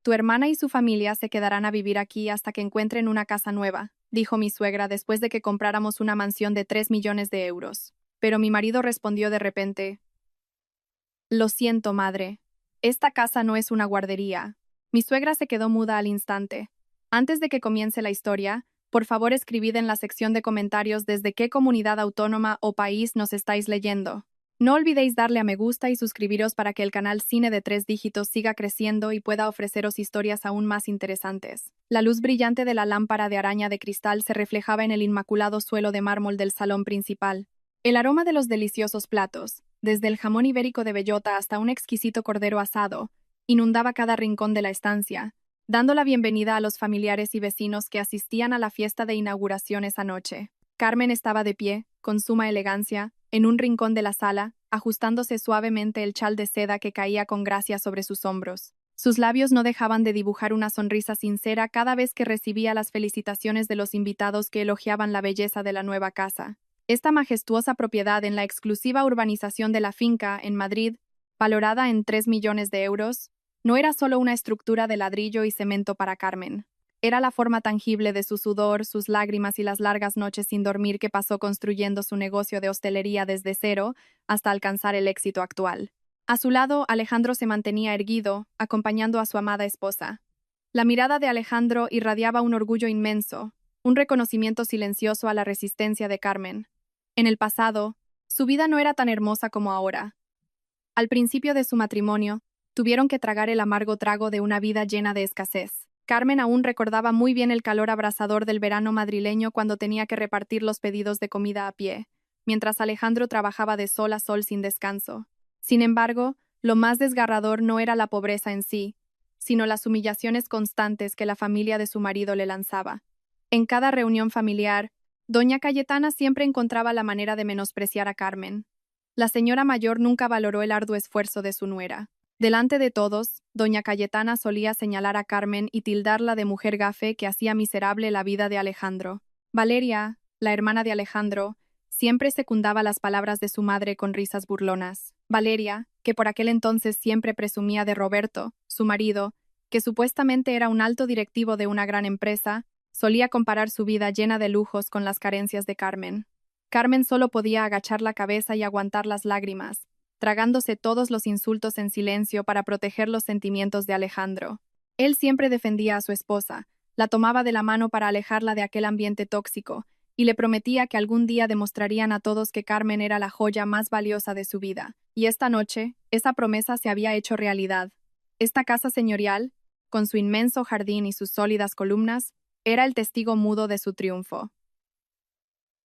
Tu hermana y su familia se quedarán a vivir aquí hasta que encuentren una casa nueva, dijo mi suegra después de que compráramos una mansión de 3 millones de euros. Pero mi marido respondió de repente: Lo siento, madre. Esta casa no es una guardería. Mi suegra se quedó muda al instante. Antes de que comience la historia, por favor escribid en la sección de comentarios desde qué comunidad autónoma o país nos estáis leyendo. No olvidéis darle a me gusta y suscribiros para que el canal Cine de 3 dígitos siga creciendo y pueda ofreceros historias aún más interesantes. La luz brillante de la lámpara de araña de cristal se reflejaba en el inmaculado suelo de mármol del salón principal. El aroma de los deliciosos platos, desde el jamón ibérico de bellota hasta un exquisito cordero asado, inundaba cada rincón de la estancia, dando la bienvenida a los familiares y vecinos que asistían a la fiesta de inauguración esa noche. Carmen estaba de pie, con suma elegancia, en un rincón de la sala, ajustándose suavemente el chal de seda que caía con gracia sobre sus hombros. Sus labios no dejaban de dibujar una sonrisa sincera cada vez que recibía las felicitaciones de los invitados que elogiaban la belleza de la nueva casa. Esta majestuosa propiedad en la exclusiva urbanización de La Finca, en Madrid, valorada en 3 millones de euros, no era solo una estructura de ladrillo y cemento para Carmen. Era la forma tangible de su sudor, sus lágrimas y las largas noches sin dormir que pasó construyendo su negocio de hostelería desde cero hasta alcanzar el éxito actual. A su lado, Alejandro se mantenía erguido, acompañando a su amada esposa. La mirada de Alejandro irradiaba un orgullo inmenso, un reconocimiento silencioso a la resistencia de Carmen. En el pasado, su vida no era tan hermosa como ahora. Al principio de su matrimonio, tuvieron que tragar el amargo trago de una vida llena de escasez. Carmen aún recordaba muy bien el calor abrasador del verano madrileño cuando tenía que repartir los pedidos de comida a pie, mientras Alejandro trabajaba de sol a sol sin descanso. Sin embargo, lo más desgarrador no era la pobreza en sí, sino las humillaciones constantes que la familia de su marido le lanzaba. En cada reunión familiar, doña Cayetana siempre encontraba la manera de menospreciar a Carmen. La señora mayor nunca valoró el arduo esfuerzo de su nuera. Delante de todos, doña Cayetana solía señalar a Carmen y tildarla de mujer gafe que hacía miserable la vida de Alejandro. Valeria, la hermana de Alejandro, siempre secundaba las palabras de su madre con risas burlonas. Valeria, que por aquel entonces siempre presumía de Roberto, su marido, que supuestamente era un alto directivo de una gran empresa, solía comparar su vida llena de lujos con las carencias de Carmen. Carmen solo podía agachar la cabeza y aguantar las lágrimas, tragándose todos los insultos en silencio para proteger los sentimientos de Alejandro. Él siempre defendía a su esposa, la tomaba de la mano para alejarla de aquel ambiente tóxico, y le prometía que algún día demostrarían a todos que Carmen era la joya más valiosa de su vida. Y esta noche, esa promesa se había hecho realidad. Esta casa señorial, con su inmenso jardín y sus sólidas columnas, era el testigo mudo de su triunfo.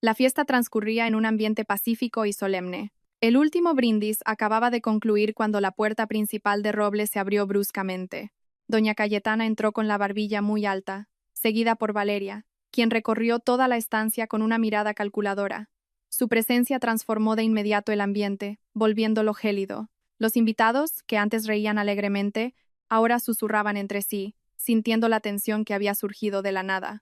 La fiesta transcurría en un ambiente pacífico y solemne. El último brindis acababa de concluir cuando la puerta principal de roble se abrió bruscamente. Doña Cayetana entró con la barbilla muy alta, seguida por Valeria, quien recorrió toda la estancia con una mirada calculadora. Su presencia transformó de inmediato el ambiente, volviéndolo gélido. Los invitados, que antes reían alegremente, ahora susurraban entre sí, sintiendo la tensión que había surgido de la nada.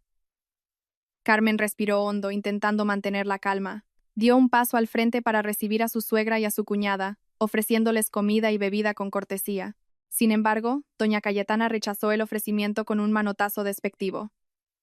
Carmen respiró hondo, intentando mantener la calma. Dio un paso al frente para recibir a su suegra y a su cuñada, ofreciéndoles comida y bebida con cortesía. Sin embargo, doña Cayetana rechazó el ofrecimiento con un manotazo despectivo.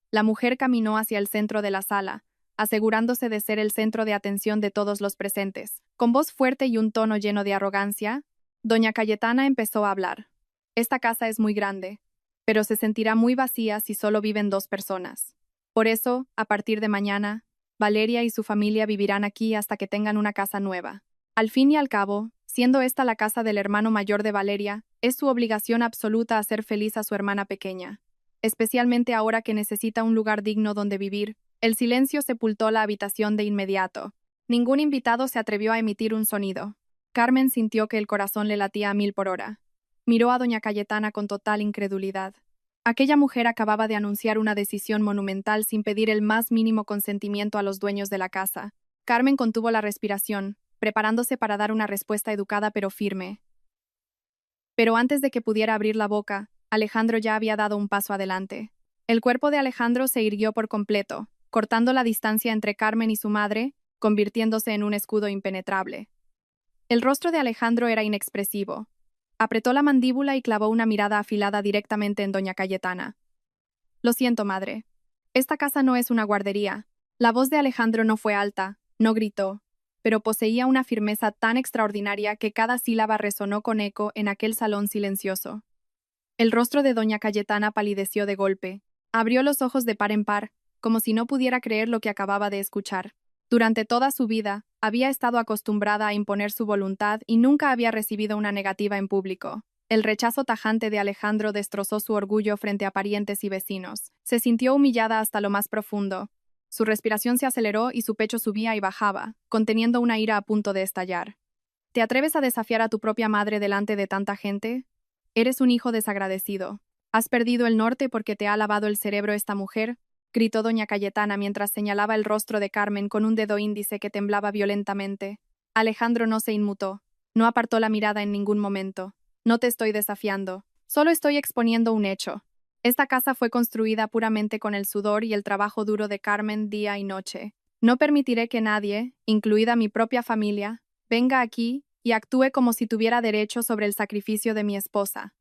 La mujer caminó hacia el centro de la sala, asegurándose de ser el centro de atención de todos los presentes. Con voz fuerte y un tono lleno de arrogancia, doña Cayetana empezó a hablar. Esta casa es muy grande, pero se sentirá muy vacía si solo viven 2 personas. Por eso, a partir de mañana, Valeria y su familia vivirán aquí hasta que tengan una casa nueva. Al fin y al cabo, siendo esta la casa del hermano mayor de Valeria, es su obligación absoluta hacer feliz a su hermana pequeña. Especialmente ahora que necesita un lugar digno donde vivir. El silencio sepultó la habitación de inmediato. Ningún invitado se atrevió a emitir un sonido. Carmen sintió que el corazón le latía a 1000 por hora. Miró a doña Cayetana con total incredulidad. Aquella mujer acababa de anunciar una decisión monumental sin pedir el más mínimo consentimiento a los dueños de la casa. Carmen contuvo la respiración, preparándose para dar una respuesta educada pero firme. Pero antes de que pudiera abrir la boca, Alejandro ya había dado un paso adelante. El cuerpo de Alejandro se irguió por completo, cortando la distancia entre Carmen y su madre, convirtiéndose en un escudo impenetrable. El rostro de Alejandro era inexpresivo. Apretó la mandíbula y clavó una mirada afilada directamente en doña Cayetana. Lo siento, madre. Esta casa no es una guardería. La voz de Alejandro no fue alta, no gritó, pero poseía una firmeza tan extraordinaria que cada sílaba resonó con eco en aquel salón silencioso. El rostro de doña Cayetana palideció de golpe. Abrió los ojos de par en par, como si no pudiera creer lo que acababa de escuchar. Durante toda su vida, había estado acostumbrada a imponer su voluntad y nunca había recibido una negativa en público. El rechazo tajante de Alejandro destrozó su orgullo frente a parientes y vecinos. Se sintió humillada hasta lo más profundo. Su respiración se aceleró y su pecho subía y bajaba, conteniendo una ira a punto de estallar. ¿Te atreves a desafiar a tu propia madre delante de tanta gente? Eres un hijo desagradecido. ¿Has perdido el norte porque te ha lavado el cerebro esta mujer?, gritó doña Cayetana mientras señalaba el rostro de Carmen con un dedo índice que temblaba violentamente. Alejandro no se inmutó. No apartó la mirada en ningún momento. No te estoy desafiando. Solo estoy exponiendo un hecho. Esta casa fue construida puramente con el sudor y el trabajo duro de Carmen día y noche. No permitiré que nadie, incluida mi propia familia, venga aquí y actúe como si tuviera derecho sobre el sacrificio de mi esposa.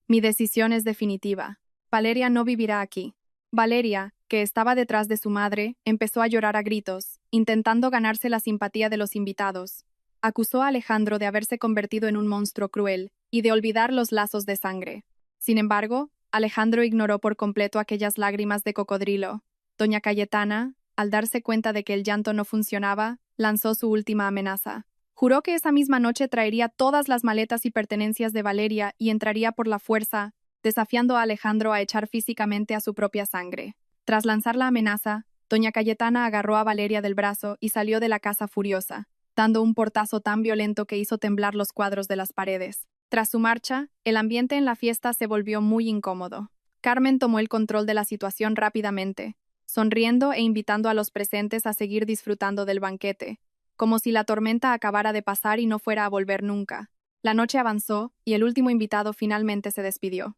Mi decisión es definitiva. Valeria no vivirá aquí. Valeria, que estaba detrás de su madre, empezó a llorar a gritos, intentando ganarse la simpatía de los invitados. Acusó a Alejandro de haberse convertido en un monstruo cruel y de olvidar los lazos de sangre. Sin embargo, Alejandro ignoró por completo aquellas lágrimas de cocodrilo. Doña Cayetana, al darse cuenta de que el llanto no funcionaba, lanzó su última amenaza. Juró que esa misma noche traería todas las maletas y pertenencias de Valeria y entraría por la fuerza, desafiando a Alejandro a echar físicamente a su propia sangre. Tras lanzar la amenaza, doña Cayetana agarró a Valeria del brazo y salió de la casa furiosa, dando un portazo tan violento que hizo temblar los cuadros de las paredes. Tras su marcha, el ambiente en la fiesta se volvió muy incómodo. Carmen tomó el control de la situación rápidamente, sonriendo e invitando a los presentes a seguir disfrutando del banquete, como si la tormenta acabara de pasar y no fuera a volver nunca. La noche avanzó y el último invitado finalmente se despidió.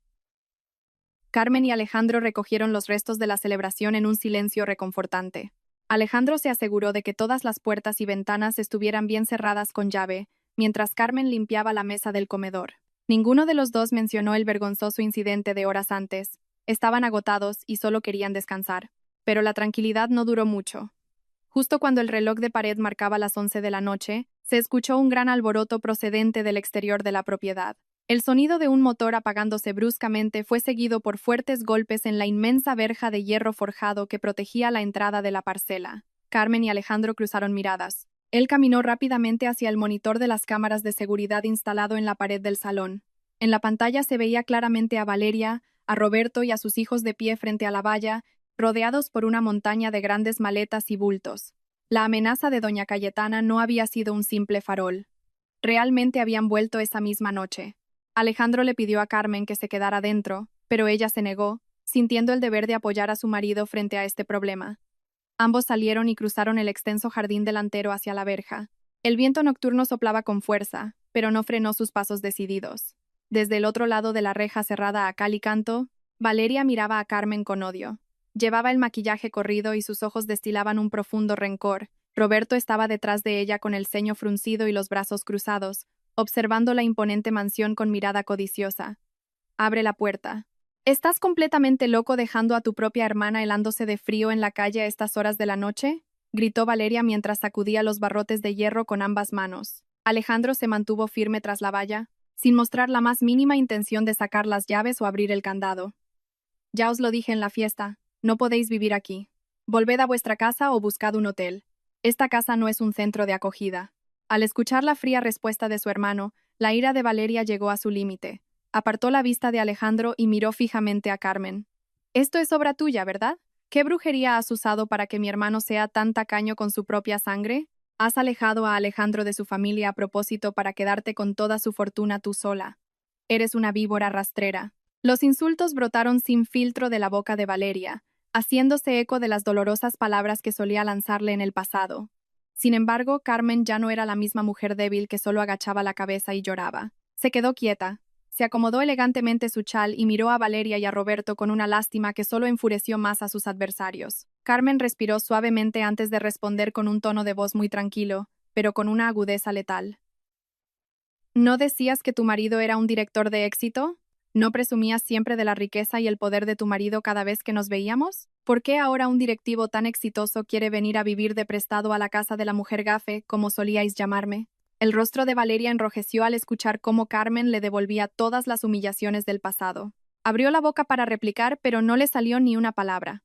Carmen y Alejandro recogieron los restos de la celebración en un silencio reconfortante. Alejandro se aseguró de que todas las puertas y ventanas estuvieran bien cerradas con llave, mientras Carmen limpiaba la mesa del comedor. Ninguno de los dos mencionó el vergonzoso incidente de horas antes. Estaban agotados y solo querían descansar. Pero la tranquilidad no duró mucho. Justo cuando el reloj de pared marcaba las 11 de la noche, se escuchó un gran alboroto procedente del exterior de la propiedad. El sonido de un motor apagándose bruscamente fue seguido por fuertes golpes en la inmensa verja de hierro forjado que protegía la entrada de la parcela. Carmen y Alejandro cruzaron miradas. Él caminó rápidamente hacia el monitor de las cámaras de seguridad instalado en la pared del salón. En la pantalla se veía claramente a Valeria, a Roberto y a sus hijos de pie frente a la valla, rodeados por una montaña de grandes maletas y bultos. La amenaza de doña Cayetana no había sido un simple farol. Realmente habían vuelto esa misma noche. Alejandro le pidió a Carmen que se quedara dentro, pero ella se negó, sintiendo el deber de apoyar a su marido frente a este problema. Ambos salieron y cruzaron el extenso jardín delantero hacia la verja. El viento nocturno soplaba con fuerza, pero no frenó sus pasos decididos. Desde el otro lado de la reja cerrada a cal y canto, Valeria miraba a Carmen con odio. Llevaba el maquillaje corrido y sus ojos destilaban un profundo rencor. Roberto estaba detrás de ella con el ceño fruncido y los brazos cruzados, observando la imponente mansión con mirada codiciosa. Abre la puerta. ¿Estás completamente loco dejando a tu propia hermana helándose de frío en la calle a estas horas de la noche?, gritó Valeria mientras sacudía los barrotes de hierro con ambas manos. Alejandro se mantuvo firme tras la valla, sin mostrar la más mínima intención de sacar las llaves o abrir el candado. Ya os lo dije en la fiesta, no podéis vivir aquí. Volved a vuestra casa o buscad un hotel. Esta casa no es un centro de acogida. Al escuchar la fría respuesta de su hermano, la ira de Valeria llegó a su límite. Apartó la vista de Alejandro y miró fijamente a Carmen. «Esto es obra tuya, ¿verdad? ¿Qué brujería has usado para que mi hermano sea tan tacaño con su propia sangre? Has alejado a Alejandro de su familia a propósito para quedarte con toda su fortuna tú sola. Eres una víbora rastrera». Los insultos brotaron sin filtro de la boca de Valeria, haciéndose eco de las dolorosas palabras que solía lanzarle en el pasado. Sin embargo, Carmen ya no era la misma mujer débil que solo agachaba la cabeza y lloraba. Se quedó quieta. Se acomodó elegantemente su chal y miró a Valeria y a Roberto con una lástima que solo enfureció más a sus adversarios. Carmen respiró suavemente antes de responder con un tono de voz muy tranquilo, pero con una agudeza letal. ¿No decías que tu marido era un director de éxito? ¿No presumías siempre de la riqueza y el poder de tu marido cada vez que nos veíamos? ¿Por qué ahora un directivo tan exitoso quiere venir a vivir de prestado a la casa de la mujer gafe, como solíais llamarme? El rostro de Valeria enrojeció al escuchar cómo Carmen le devolvía todas las humillaciones del pasado. Abrió la boca para replicar, pero no le salió ni una palabra.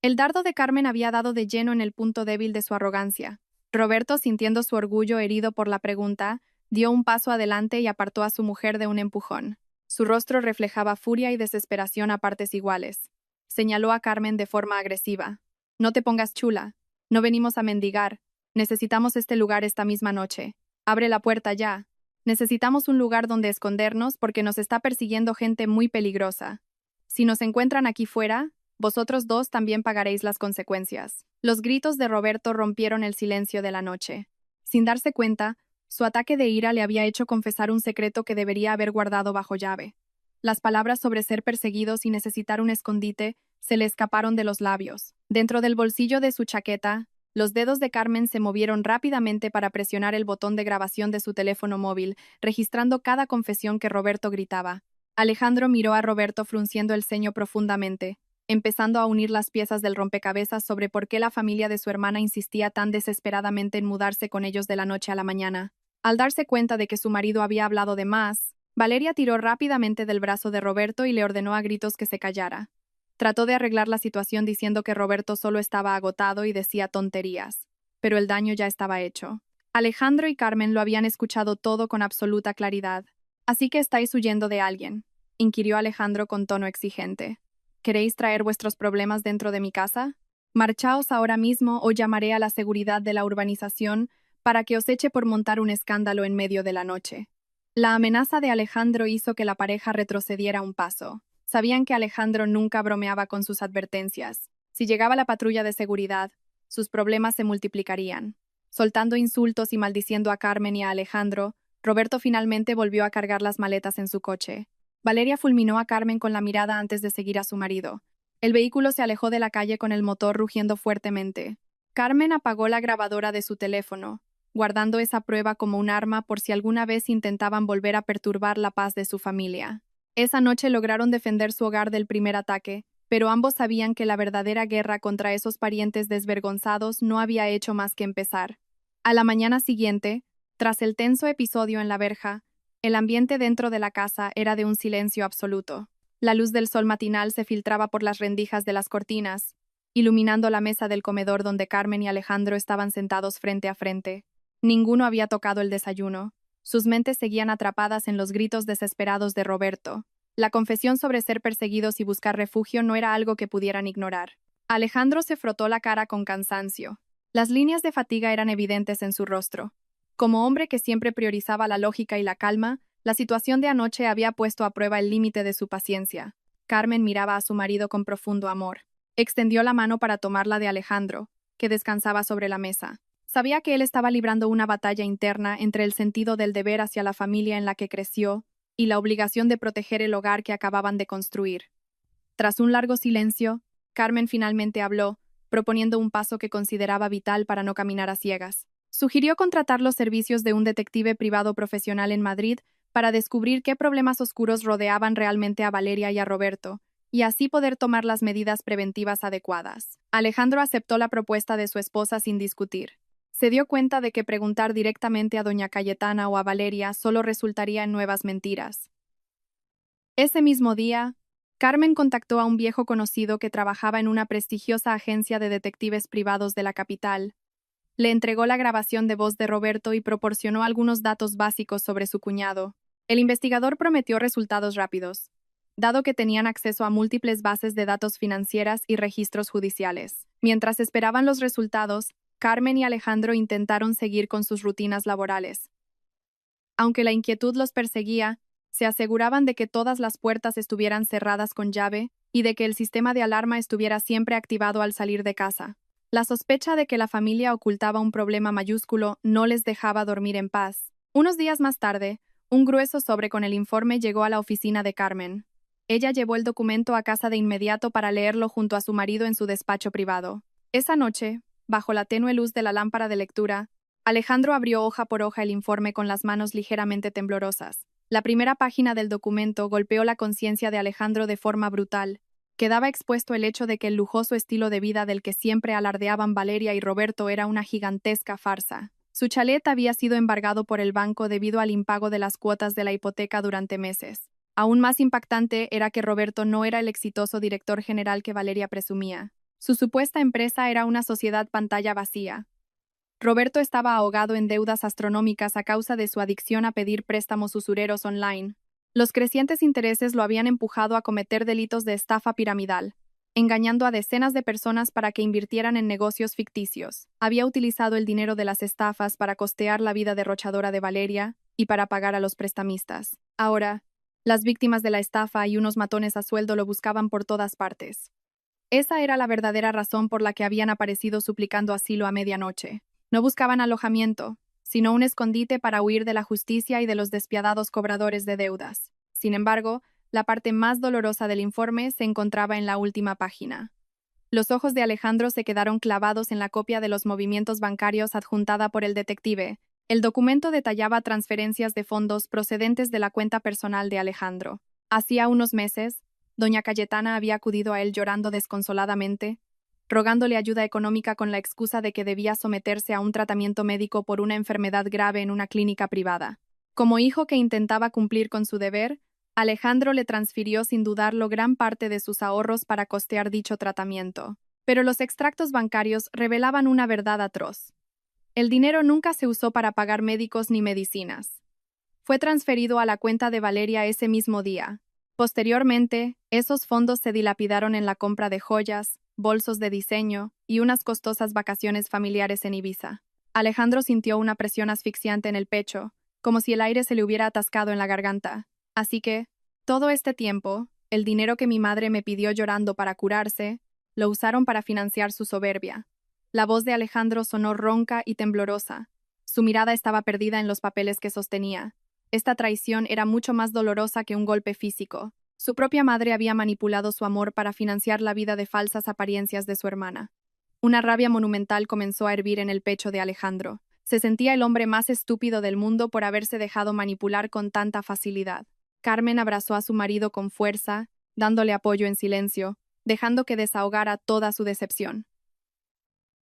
El dardo de Carmen había dado de lleno en el punto débil de su arrogancia. Roberto, sintiendo su orgullo herido por la pregunta, dio un paso adelante y apartó a su mujer de un empujón. Su rostro reflejaba furia y desesperación a partes iguales. Señaló a Carmen de forma agresiva. No te pongas chula. No venimos a mendigar. Necesitamos este lugar esta misma noche. Abre la puerta ya. Necesitamos un lugar donde escondernos porque nos está persiguiendo gente muy peligrosa. Si nos encuentran aquí fuera, vosotros dos también pagaréis las consecuencias. Los gritos de Roberto rompieron el silencio de la noche. Sin darse cuenta, su ataque de ira le había hecho confesar un secreto que debería haber guardado bajo llave. Las palabras sobre ser perseguidos y necesitar un escondite se le escaparon de los labios. Dentro del bolsillo de su chaqueta, los dedos de Carmen se movieron rápidamente para presionar el botón de grabación de su teléfono móvil, registrando cada confesión que Roberto gritaba. Alejandro miró a Roberto frunciendo el ceño profundamente, empezando a unir las piezas del rompecabezas sobre por qué la familia de su hermana insistía tan desesperadamente en mudarse con ellos de la noche a la mañana. Al darse cuenta de que su marido había hablado de más, Valeria tiró rápidamente del brazo de Roberto y le ordenó a gritos que se callara. Trató de arreglar la situación diciendo que Roberto solo estaba agotado y decía tonterías, pero el daño ya estaba hecho. Alejandro y Carmen lo habían escuchado todo con absoluta claridad. ¿Así que estáis huyendo de alguien?, inquirió Alejandro con tono exigente. ¿Queréis traer vuestros problemas dentro de mi casa? Marchaos ahora mismo o llamaré a la seguridad de la urbanización para que os eche por montar un escándalo en medio de la noche. La amenaza de Alejandro hizo que la pareja retrocediera un paso. Sabían que Alejandro nunca bromeaba con sus advertencias. Si llegaba la patrulla de seguridad, sus problemas se multiplicarían. Soltando insultos y maldiciendo a Carmen y a Alejandro, Roberto finalmente volvió a cargar las maletas en su coche. Valeria fulminó a Carmen con la mirada antes de seguir a su marido. El vehículo se alejó de la calle con el motor rugiendo fuertemente. Carmen apagó la grabadora de su teléfono, guardando esa prueba como un arma por si alguna vez intentaban volver a perturbar la paz de su familia. Esa noche lograron defender su hogar del primer ataque, pero ambos sabían que la verdadera guerra contra esos parientes desvergonzados no había hecho más que empezar. A la mañana siguiente, tras el tenso episodio en la verja, el ambiente dentro de la casa era de un silencio absoluto. La luz del sol matinal se filtraba por las rendijas de las cortinas, iluminando la mesa del comedor donde Carmen y Alejandro estaban sentados frente a frente. Ninguno había tocado el desayuno. Sus mentes seguían atrapadas en los gritos desesperados de Roberto. La confesión sobre ser perseguidos y buscar refugio no era algo que pudieran ignorar. Alejandro se frotó la cara con cansancio. Las líneas de fatiga eran evidentes en su rostro. Como hombre que siempre priorizaba la lógica y la calma, la situación de anoche había puesto a prueba el límite de su paciencia. Carmen miraba a su marido con profundo amor. Extendió la mano para tomarla de Alejandro, que descansaba sobre la mesa. Sabía que él estaba librando una batalla interna entre el sentido del deber hacia la familia en la que creció y la obligación de proteger el hogar que acababan de construir. Tras un largo silencio, Carmen finalmente habló, proponiendo un paso que consideraba vital para no caminar a ciegas. Sugirió contratar los servicios de un detective privado profesional en Madrid para descubrir qué problemas oscuros rodeaban realmente a Valeria y a Roberto, y así poder tomar las medidas preventivas adecuadas. Alejandro aceptó la propuesta de su esposa sin discutir. Se dio cuenta de que preguntar directamente a doña Cayetana o a Valeria solo resultaría en nuevas mentiras. Ese mismo día, Carmen contactó a un viejo conocido que trabajaba en una prestigiosa agencia de detectives privados de la capital. Le entregó la grabación de voz de Roberto y proporcionó algunos datos básicos sobre su cuñado. El investigador prometió resultados rápidos, dado que tenían acceso a múltiples bases de datos financieras y registros judiciales. Mientras esperaban los resultados, Carmen y Alejandro intentaron seguir con sus rutinas laborales. Aunque la inquietud los perseguía, se aseguraban de que todas las puertas estuvieran cerradas con llave y de que el sistema de alarma estuviera siempre activado al salir de casa. La sospecha de que la familia ocultaba un problema mayúsculo no les dejaba dormir en paz. Unos días más tarde, un grueso sobre con el informe llegó a la oficina de Carmen. Ella llevó el documento a casa de inmediato para leerlo junto a su marido en su despacho privado. Esa noche, bajo la tenue luz de la lámpara de lectura, Alejandro abrió hoja por hoja el informe con las manos ligeramente temblorosas. La primera página del documento golpeó la conciencia de Alejandro de forma brutal. Quedaba expuesto el hecho de que el lujoso estilo de vida del que siempre alardeaban Valeria y Roberto era una gigantesca farsa. Su chalet había sido embargado por el banco debido al impago de las cuotas de la hipoteca durante meses. Aún más impactante era que Roberto no era el exitoso director general que Valeria presumía. Su supuesta empresa era una sociedad pantalla vacía. Roberto estaba ahogado en deudas astronómicas a causa de su adicción a pedir préstamos usureros online. Los crecientes intereses lo habían empujado a cometer delitos de estafa piramidal, engañando a decenas de personas para que invirtieran en negocios ficticios. Había utilizado el dinero de las estafas para costear la vida derrochadora de Valeria y para pagar a los prestamistas. Ahora, las víctimas de la estafa y unos matones a sueldo lo buscaban por todas partes. Esa era la verdadera razón por la que habían aparecido suplicando asilo a medianoche. No buscaban alojamiento, sino un escondite para huir de la justicia y de los despiadados cobradores de deudas. Sin embargo, la parte más dolorosa del informe se encontraba en la última página. Los ojos de Alejandro se quedaron clavados en la copia de los movimientos bancarios adjuntada por el detective. El documento detallaba transferencias de fondos procedentes de la cuenta personal de Alejandro. Hacía unos meses, doña Cayetana había acudido a él llorando desconsoladamente, rogándole ayuda económica con la excusa de que debía someterse a un tratamiento médico por una enfermedad grave en una clínica privada. Como hijo que intentaba cumplir con su deber, Alejandro le transfirió sin dudarlo gran parte de sus ahorros para costear dicho tratamiento. Pero los extractos bancarios revelaban una verdad atroz. El dinero nunca se usó para pagar médicos ni medicinas. Fue transferido a la cuenta de Valeria ese mismo día. Posteriormente, esos fondos se dilapidaron en la compra de joyas, bolsos de diseño y unas costosas vacaciones familiares en Ibiza. Alejandro sintió una presión asfixiante en el pecho, como si el aire se le hubiera atascado en la garganta. Así que, todo este tiempo, el dinero que mi madre me pidió llorando para curarse, lo usaron para financiar su soberbia. La voz de Alejandro sonó ronca y temblorosa. Su mirada estaba perdida en los papeles que sostenía. Esta traición era mucho más dolorosa que un golpe físico. Su propia madre había manipulado su amor para financiar la vida de falsas apariencias de su hermana. Una rabia monumental comenzó a hervir en el pecho de Alejandro. Se sentía el hombre más estúpido del mundo por haberse dejado manipular con tanta facilidad. Carmen abrazó a su marido con fuerza, dándole apoyo en silencio, dejando que desahogara toda su decepción.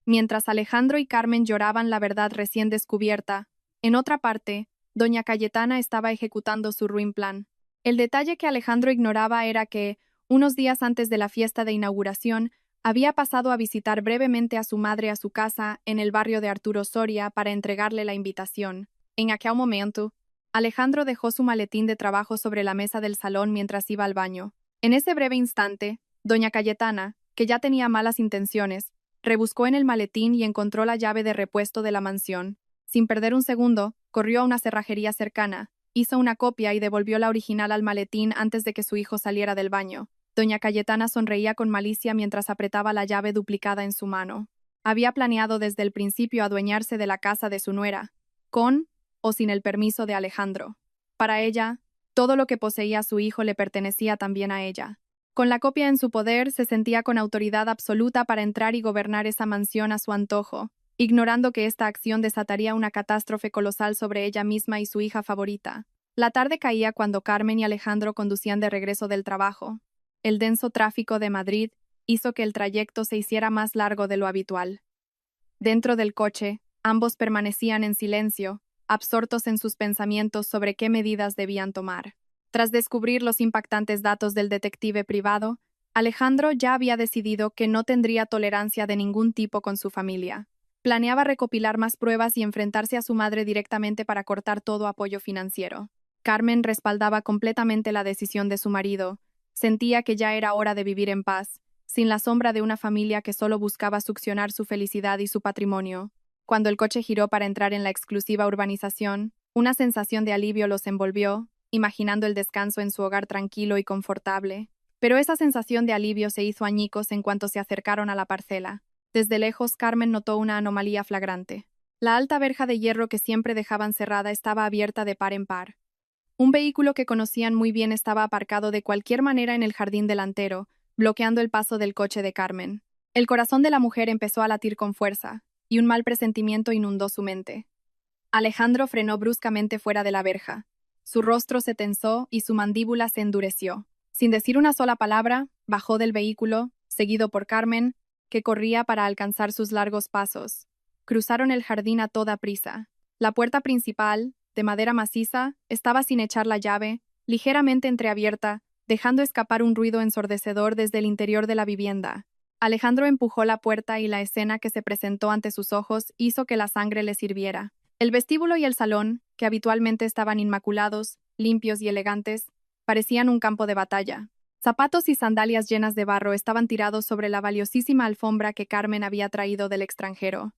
Mientras Alejandro y Carmen lloraban la verdad recién descubierta, en otra parte, doña Cayetana estaba ejecutando su ruin plan. El detalle que Alejandro ignoraba era que, unos días antes de la fiesta de inauguración, había pasado a visitar brevemente a su madre a su casa en el barrio de Arturo Soria para entregarle la invitación. En aquel momento, Alejandro dejó su maletín de trabajo sobre la mesa del salón mientras iba al baño. En ese breve instante, doña Cayetana, que ya tenía malas intenciones, rebuscó en el maletín y encontró la llave de repuesto de la mansión. Sin perder un segundo, corrió a una cerrajería cercana, hizo una copia y devolvió la original al maletín antes de que su hijo saliera del baño. Doña Cayetana sonreía con malicia mientras apretaba la llave duplicada en su mano. Había planeado desde el principio adueñarse de la casa de su nuera, con o sin el permiso de Alejandro. Para ella, todo lo que poseía su hijo le pertenecía también a ella. Con la copia en su poder, se sentía con autoridad absoluta para entrar y gobernar esa mansión a su antojo, ignorando que esta acción desataría una catástrofe colosal sobre ella misma y su hija favorita. La tarde caía cuando Carmen y Alejandro conducían de regreso del trabajo. El denso tráfico de Madrid hizo que el trayecto se hiciera más largo de lo habitual. Dentro del coche, ambos permanecían en silencio, absortos en sus pensamientos sobre qué medidas debían tomar. Tras descubrir los impactantes datos del detective privado, Alejandro ya había decidido que no tendría tolerancia de ningún tipo con su familia. Planeaba recopilar más pruebas y enfrentarse a su madre directamente para cortar todo apoyo financiero. Carmen respaldaba completamente la decisión de su marido. Sentía que ya era hora de vivir en paz, sin la sombra de una familia que solo buscaba succionar su felicidad y su patrimonio. Cuando el coche giró para entrar en la exclusiva urbanización, una sensación de alivio los envolvió, imaginando el descanso en su hogar tranquilo y confortable. Pero esa sensación de alivio se hizo añicos en cuanto se acercaron a la parcela. Desde lejos, Carmen notó una anomalía flagrante. La alta verja de hierro que siempre dejaban cerrada estaba abierta de par en par. Un vehículo que conocían muy bien estaba aparcado de cualquier manera en el jardín delantero, bloqueando el paso del coche de Carmen. El corazón de la mujer empezó a latir con fuerza, y un mal presentimiento inundó su mente. Alejandro frenó bruscamente fuera de la verja. Su rostro se tensó y su mandíbula se endureció. Sin decir una sola palabra, bajó del vehículo, seguido por Carmen, que corría para alcanzar sus largos pasos. Cruzaron el jardín a toda prisa. La puerta principal, de madera maciza, estaba sin echar la llave, ligeramente entreabierta, dejando escapar un ruido ensordecedor desde el interior de la vivienda. Alejandro empujó la puerta y la escena que se presentó ante sus ojos hizo que la sangre le sirviera. El vestíbulo y el salón, que habitualmente estaban inmaculados, limpios y elegantes, parecían un campo de batalla. Zapatos y sandalias llenas de barro estaban tirados sobre la valiosísima alfombra que Carmen había traído del extranjero.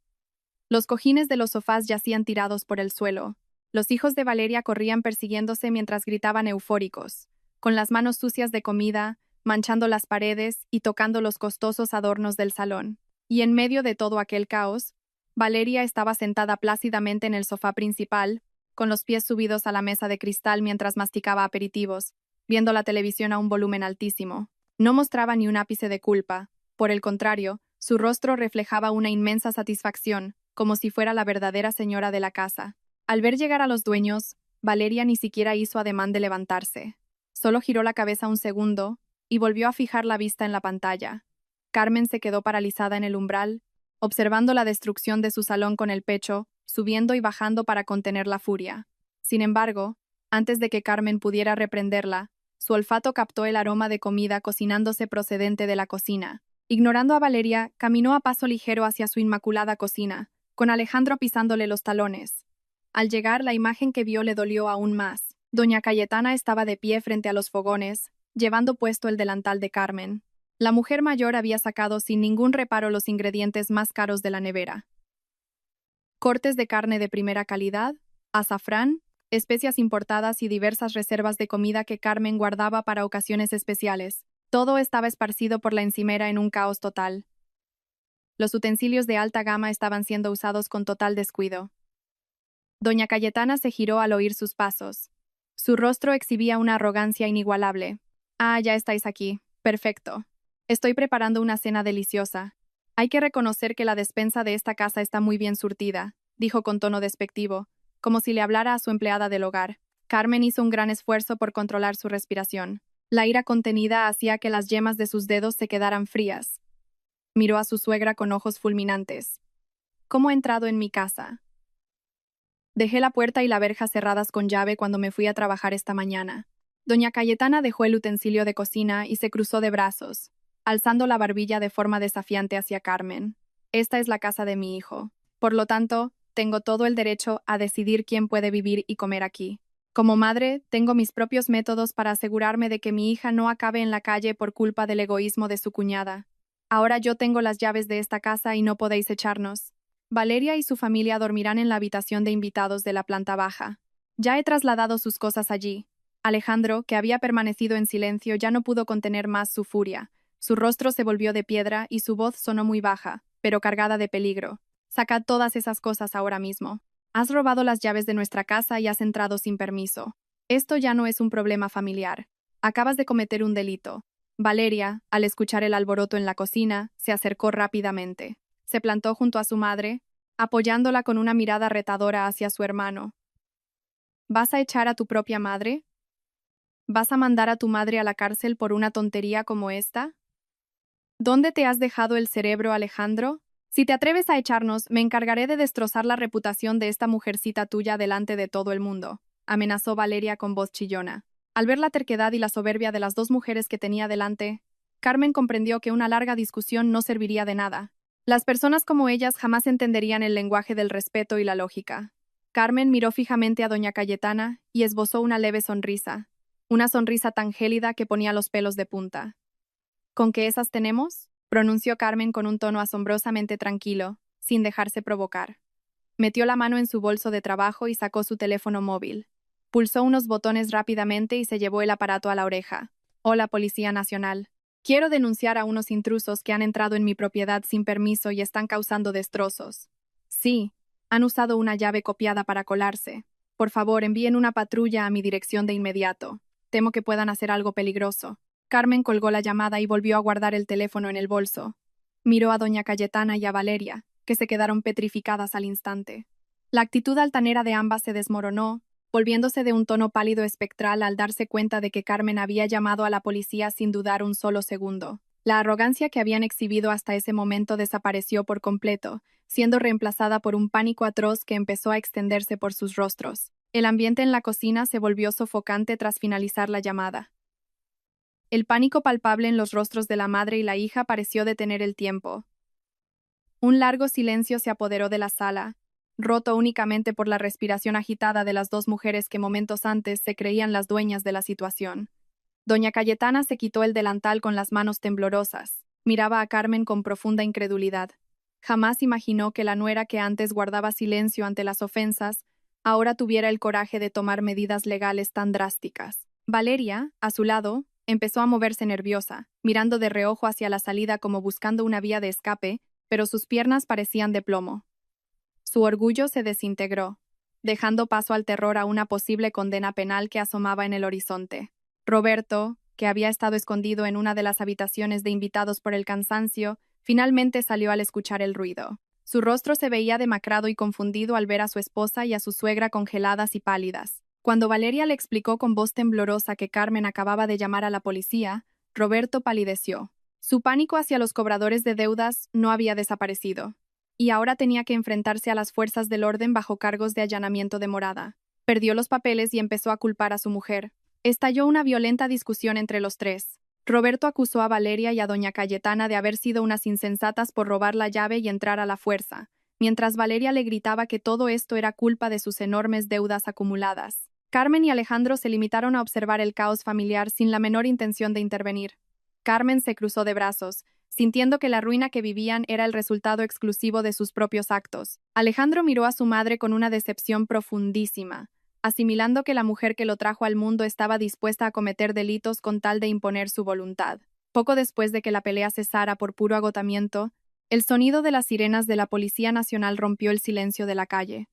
Los cojines de los sofás yacían tirados por el suelo. Los hijos de Valeria corrían persiguiéndose mientras gritaban eufóricos, con las manos sucias de comida, manchando las paredes y tocando los costosos adornos del salón. Y en medio de todo aquel caos, Valeria estaba sentada plácidamente en el sofá principal, con los pies subidos a la mesa de cristal mientras masticaba aperitivos, viendo la televisión a un volumen altísimo. No mostraba ni un ápice de culpa. Por el contrario, su rostro reflejaba una inmensa satisfacción, como si fuera la verdadera señora de la casa. Al ver llegar a los dueños, Valeria ni siquiera hizo ademán de levantarse. Solo giró la cabeza un segundo y volvió a fijar la vista en la pantalla. Carmen se quedó paralizada en el umbral, observando la destrucción de su salón con el pecho, subiendo y bajando para contener la furia. Sin embargo, antes de que Carmen pudiera reprenderla, su olfato captó el aroma de comida cocinándose procedente de la cocina. Ignorando a Valeria, caminó a paso ligero hacia su inmaculada cocina, con Alejandro pisándole los talones. Al llegar, la imagen que vio le dolió aún más. Doña Cayetana estaba de pie frente a los fogones, llevando puesto el delantal de Carmen. La mujer mayor había sacado sin ningún reparo los ingredientes más caros de la nevera. Cortes de carne de primera calidad, azafrán, especias importadas y diversas reservas de comida que Carmen guardaba para ocasiones especiales. Todo estaba esparcido por la encimera en un caos total. Los utensilios de alta gama estaban siendo usados con total descuido. Doña Cayetana se giró al oír sus pasos. Su rostro exhibía una arrogancia inigualable. Ah, ya estáis aquí. Perfecto. Estoy preparando una cena deliciosa. Hay que reconocer que la despensa de esta casa está muy bien surtida, dijo con tono despectivo, como si le hablara a su empleada del hogar. Carmen hizo un gran esfuerzo por controlar su respiración. La ira contenida hacía que las yemas de sus dedos se quedaran frías. Miró a su suegra con ojos fulminantes. ¿Cómo he entrado en mi casa? Dejé la puerta y la verja cerradas con llave cuando me fui a trabajar esta mañana. Doña Cayetana dejó el utensilio de cocina y se cruzó de brazos, alzando la barbilla de forma desafiante hacia Carmen. Esta es la casa de mi hijo. Por lo tanto, tengo todo el derecho a decidir quién puede vivir y comer aquí. Como madre, tengo mis propios métodos para asegurarme de que mi hija no acabe en la calle por culpa del egoísmo de su cuñada. Ahora yo tengo las llaves de esta casa y no podéis echarnos. Valeria y su familia dormirán en la habitación de invitados de la planta baja. Ya he trasladado sus cosas allí. Alejandro, que había permanecido en silencio, ya no pudo contener más su furia. Su rostro se volvió de piedra y su voz sonó muy baja, pero cargada de peligro. Sacad todas esas cosas ahora mismo. Has robado las llaves de nuestra casa y has entrado sin permiso. Esto ya no es un problema familiar. Acabas de cometer un delito. Valeria, al escuchar el alboroto en la cocina, se acercó rápidamente. Se plantó junto a su madre, apoyándola con una mirada retadora hacia su hermano. ¿Vas a echar a tu propia madre? ¿Vas a mandar a tu madre a la cárcel por una tontería como esta? ¿Dónde te has dejado el cerebro, Alejandro? Si te atreves a echarnos, me encargaré de destrozar la reputación de esta mujercita tuya delante de todo el mundo, amenazó Valeria con voz chillona. Al ver la terquedad y la soberbia de las dos mujeres que tenía delante, Carmen comprendió que una larga discusión no serviría de nada. Las personas como ellas jamás entenderían el lenguaje del respeto y la lógica. Carmen miró fijamente a doña Cayetana y esbozó una leve sonrisa, una sonrisa tan gélida que ponía los pelos de punta. ¿Con qué esas tenemos?, pronunció Carmen con un tono asombrosamente tranquilo, sin dejarse provocar. Metió la mano en su bolso de trabajo y sacó su teléfono móvil. Pulsó unos botones rápidamente y se llevó el aparato a la oreja. Hola, Policía Nacional. Quiero denunciar a unos intrusos que han entrado en mi propiedad sin permiso y están causando destrozos. Sí, han usado una llave copiada para colarse. Por favor, envíen una patrulla a mi dirección de inmediato. Temo que puedan hacer algo peligroso. Carmen colgó la llamada y volvió a guardar el teléfono en el bolso. Miró a doña Cayetana y a Valeria, que se quedaron petrificadas al instante. La actitud altanera de ambas se desmoronó, volviéndose de un tono pálido espectral al darse cuenta de que Carmen había llamado a la policía sin dudar un solo segundo. La arrogancia que habían exhibido hasta ese momento desapareció por completo, siendo reemplazada por un pánico atroz que empezó a extenderse por sus rostros. El ambiente en la cocina se volvió sofocante tras finalizar la llamada. El pánico palpable en los rostros de la madre y la hija pareció detener el tiempo. Un largo silencio se apoderó de la sala, roto únicamente por la respiración agitada de las dos mujeres que momentos antes se creían las dueñas de la situación. Doña Cayetana se quitó el delantal con las manos temblorosas. Miraba a Carmen con profunda incredulidad. Jamás imaginó que la nuera que antes guardaba silencio ante las ofensas, ahora tuviera el coraje de tomar medidas legales tan drásticas. Valeria, a su lado, empezó a moverse nerviosa, mirando de reojo hacia la salida como buscando una vía de escape, pero sus piernas parecían de plomo. Su orgullo se desintegró, dejando paso al terror a una posible condena penal que asomaba en el horizonte. Roberto, que había estado escondido en una de las habitaciones de invitados por el cansancio, finalmente salió al escuchar el ruido. Su rostro se veía demacrado y confundido al ver a su esposa y a su suegra congeladas y pálidas. Cuando Valeria le explicó con voz temblorosa que Carmen acababa de llamar a la policía, Roberto palideció. Su pánico hacia los cobradores de deudas no había desaparecido, y ahora tenía que enfrentarse a las fuerzas del orden bajo cargos de allanamiento de morada. Perdió los papeles y empezó a culpar a su mujer. Estalló una violenta discusión entre los tres. Roberto acusó a Valeria y a doña Cayetana de haber sido unas insensatas por robar la llave y entrar a la fuerza, mientras Valeria le gritaba que todo esto era culpa de sus enormes deudas acumuladas. Carmen y Alejandro se limitaron a observar el caos familiar sin la menor intención de intervenir. Carmen se cruzó de brazos, sintiendo que la ruina que vivían era el resultado exclusivo de sus propios actos. Alejandro miró a su madre con una decepción profundísima, asimilando que la mujer que lo trajo al mundo estaba dispuesta a cometer delitos con tal de imponer su voluntad. Poco después de que la pelea cesara por puro agotamiento, el sonido de las sirenas de la Policía Nacional rompió el silencio de la calle.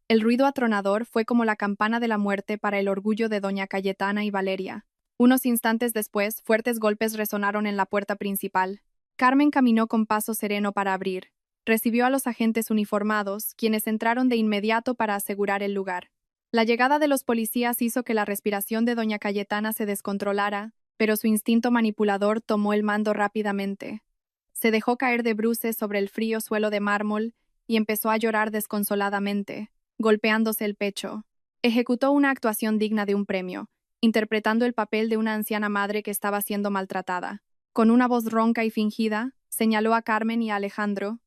El ruido atronador fue como la campana de la muerte para el orgullo de doña Cayetana y Valeria. Unos instantes después, fuertes golpes resonaron en la puerta principal. Carmen caminó con paso sereno para abrir. Recibió a los agentes uniformados, quienes entraron de inmediato para asegurar el lugar. La llegada de los policías hizo que la respiración de doña Cayetana se descontrolara, pero su instinto manipulador tomó el mando rápidamente. Se dejó caer de bruces sobre el frío suelo de mármol y empezó a llorar desconsoladamente, golpeándose el pecho. Ejecutó una actuación digna de un premio, interpretando el papel de una anciana madre que estaba siendo maltratada. Con una voz ronca y fingida, señaló a Carmen y a Alejandro,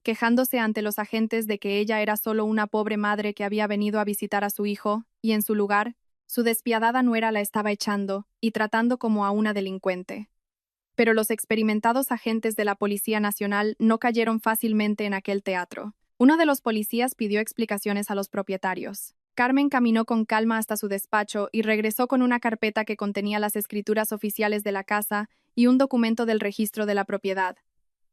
quejándose ante los agentes de que ella era solo una pobre madre que había venido a visitar a su hijo, y en su lugar, su despiadada nuera la estaba echando y tratando como a una delincuente. Pero los experimentados agentes de la Policía Nacional no cayeron fácilmente en aquel teatro. Uno de los policías pidió explicaciones a los propietarios. Carmen caminó con calma hasta su despacho y regresó con una carpeta que contenía las escrituras oficiales de la casa y un documento del registro de la propiedad.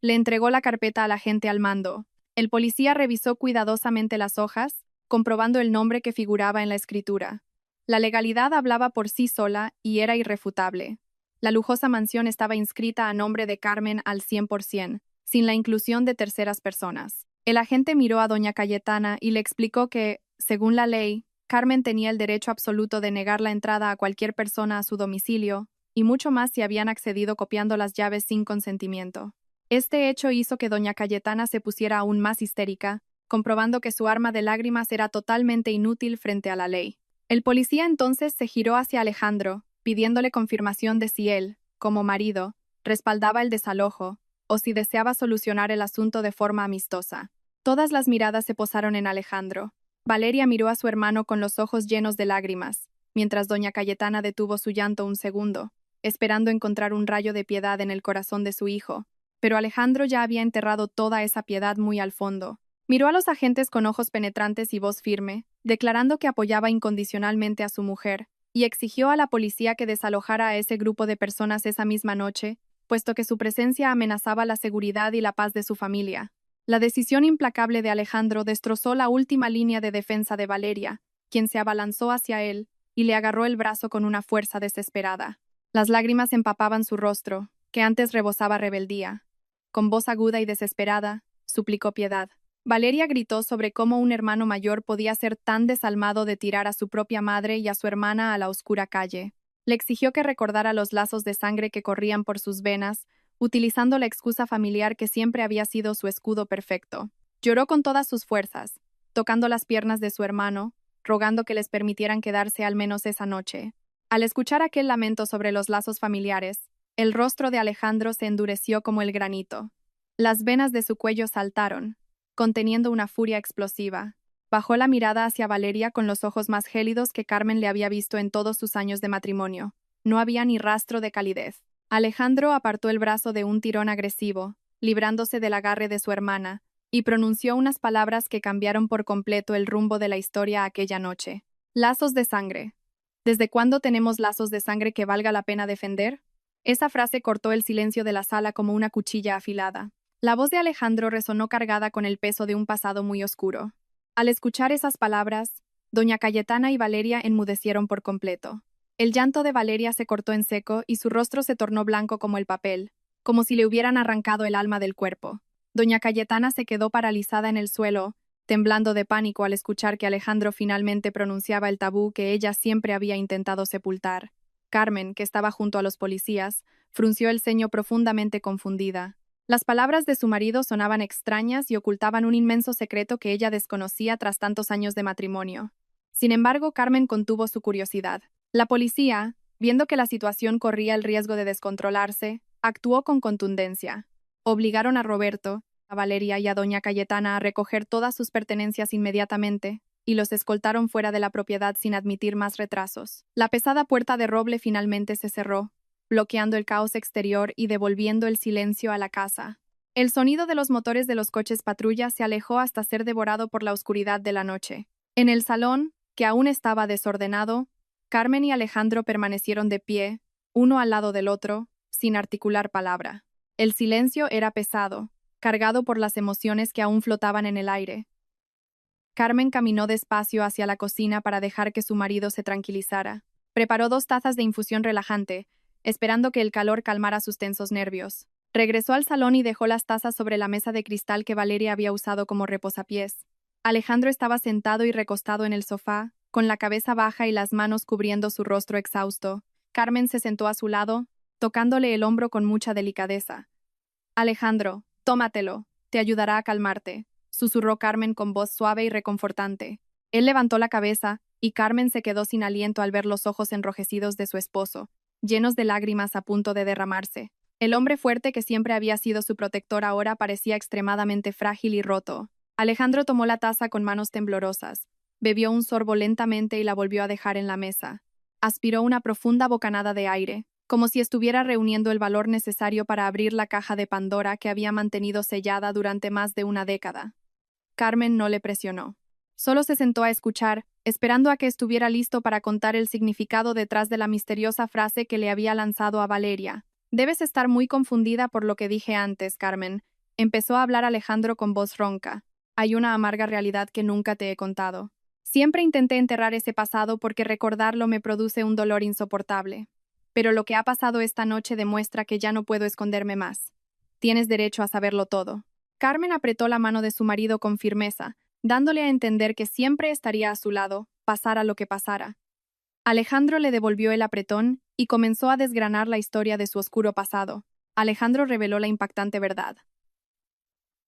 Le entregó la carpeta al agente al mando. El policía revisó cuidadosamente las hojas, comprobando el nombre que figuraba en la escritura. La legalidad hablaba por sí sola y era irrefutable. La lujosa mansión estaba inscrita a nombre de Carmen al 100%, sin la inclusión de terceras personas. El agente miró a doña Cayetana y le explicó que, según la ley, Carmen tenía el derecho absoluto de negar la entrada a cualquier persona a su domicilio, y mucho más si habían accedido copiando las llaves sin consentimiento. Este hecho hizo que doña Cayetana se pusiera aún más histérica, comprobando que su arma de lágrimas era totalmente inútil frente a la ley. El policía entonces se giró hacia Alejandro, pidiéndole confirmación de si él, como marido, respaldaba el desalojo, o si deseaba solucionar el asunto de forma amistosa. Todas las miradas se posaron en Alejandro. Valeria miró a su hermano con los ojos llenos de lágrimas, mientras doña Cayetana detuvo su llanto un segundo, esperando encontrar un rayo de piedad en el corazón de su hijo. Pero Alejandro ya había enterrado toda esa piedad muy al fondo. Miró a los agentes con ojos penetrantes y voz firme, declarando que apoyaba incondicionalmente a su mujer, y exigió a la policía que desalojara a ese grupo de personas esa misma noche, puesto que su presencia amenazaba la seguridad y la paz de su familia. La decisión implacable de Alejandro destrozó la última línea de defensa de Valeria, quien se abalanzó hacia él y le agarró el brazo con una fuerza desesperada. Las lágrimas empapaban su rostro, que antes rebosaba rebeldía. Con voz aguda y desesperada, suplicó piedad. Valeria gritó sobre cómo un hermano mayor podía ser tan desalmado de tirar a su propia madre y a su hermana a la oscura calle. Le exigió que recordara los lazos de sangre que corrían por sus venas, utilizando la excusa familiar que siempre había sido su escudo perfecto. Lloró con todas sus fuerzas, tocando las piernas de su hermano, rogando que les permitieran quedarse al menos esa noche. Al escuchar aquel lamento sobre los lazos familiares, el rostro de Alejandro se endureció como el granito. Las venas de su cuello saltaron, conteniendo una furia explosiva. Bajó la mirada hacia Valeria con los ojos más gélidos que Carmen le había visto en todos sus años de matrimonio. No había ni rastro de calidez. Alejandro apartó el brazo de un tirón agresivo, librándose del agarre de su hermana, y pronunció unas palabras que cambiaron por completo el rumbo de la historia aquella noche. Lazos de sangre. ¿Desde cuándo tenemos lazos de sangre que valga la pena defender? Esa frase cortó el silencio de la sala como una cuchilla afilada. La voz de Alejandro resonó cargada con el peso de un pasado muy oscuro. Al escuchar esas palabras, doña Cayetana y Valeria enmudecieron por completo. El llanto de Valeria se cortó en seco y su rostro se tornó blanco como el papel, como si le hubieran arrancado el alma del cuerpo. Doña Cayetana se quedó paralizada en el suelo, temblando de pánico al escuchar que Alejandro finalmente pronunciaba el tabú que ella siempre había intentado sepultar. Carmen, que estaba junto a los policías, frunció el ceño profundamente confundida. Las palabras de su marido sonaban extrañas y ocultaban un inmenso secreto que ella desconocía tras tantos años de matrimonio. Sin embargo, Carmen contuvo su curiosidad. La policía, viendo que la situación corría el riesgo de descontrolarse, actuó con contundencia. Obligaron a Roberto, a Valeria y a doña Cayetana a recoger todas sus pertenencias inmediatamente, y los escoltaron fuera de la propiedad sin admitir más retrasos. La pesada puerta de roble finalmente se cerró, bloqueando el caos exterior y devolviendo el silencio a la casa. El sonido de los motores de los coches patrulla se alejó hasta ser devorado por la oscuridad de la noche. En el salón, que aún estaba desordenado, Carmen y Alejandro permanecieron de pie, uno al lado del otro, sin articular palabra. El silencio era pesado, cargado por las emociones que aún flotaban en el aire. Carmen caminó despacio hacia la cocina para dejar que su marido se tranquilizara. Preparó 2 tazas de infusión relajante, esperando que el calor calmara sus tensos nervios. Regresó al salón y dejó las tazas sobre la mesa de cristal que Valeria había usado como reposapiés. Alejandro estaba sentado y recostado en el sofá, con la cabeza baja y las manos cubriendo su rostro exhausto. Carmen se sentó a su lado, tocándole el hombro con mucha delicadeza. «Alejandro, tómatelo, te ayudará a calmarte», susurró Carmen con voz suave y reconfortante. Él levantó la cabeza, y Carmen se quedó sin aliento al ver los ojos enrojecidos de su esposo, llenos de lágrimas a punto de derramarse. El hombre fuerte que siempre había sido su protector ahora parecía extremadamente frágil y roto. Alejandro tomó la taza con manos temblorosas, bebió un sorbo lentamente y la volvió a dejar en la mesa. Aspiró una profunda bocanada de aire, como si estuviera reuniendo el valor necesario para abrir la caja de Pandora que había mantenido sellada durante más de una década. Carmen no le presionó. Solo se sentó a escuchar, esperando a que estuviera listo para contar el significado detrás de la misteriosa frase que le había lanzado a Valeria. «Debes estar muy confundida por lo que dije antes, Carmen», empezó a hablar Alejandro con voz ronca. «Hay una amarga realidad que nunca te he contado. Siempre intenté enterrar ese pasado porque recordarlo me produce un dolor insoportable. Pero lo que ha pasado esta noche demuestra que ya no puedo esconderme más. Tienes derecho a saberlo todo». Carmen apretó la mano de su marido con firmeza, dándole a entender que siempre estaría a su lado, pasara lo que pasara. Alejandro le devolvió el apretón y comenzó a desgranar la historia de su oscuro pasado. Alejandro reveló la impactante verdad.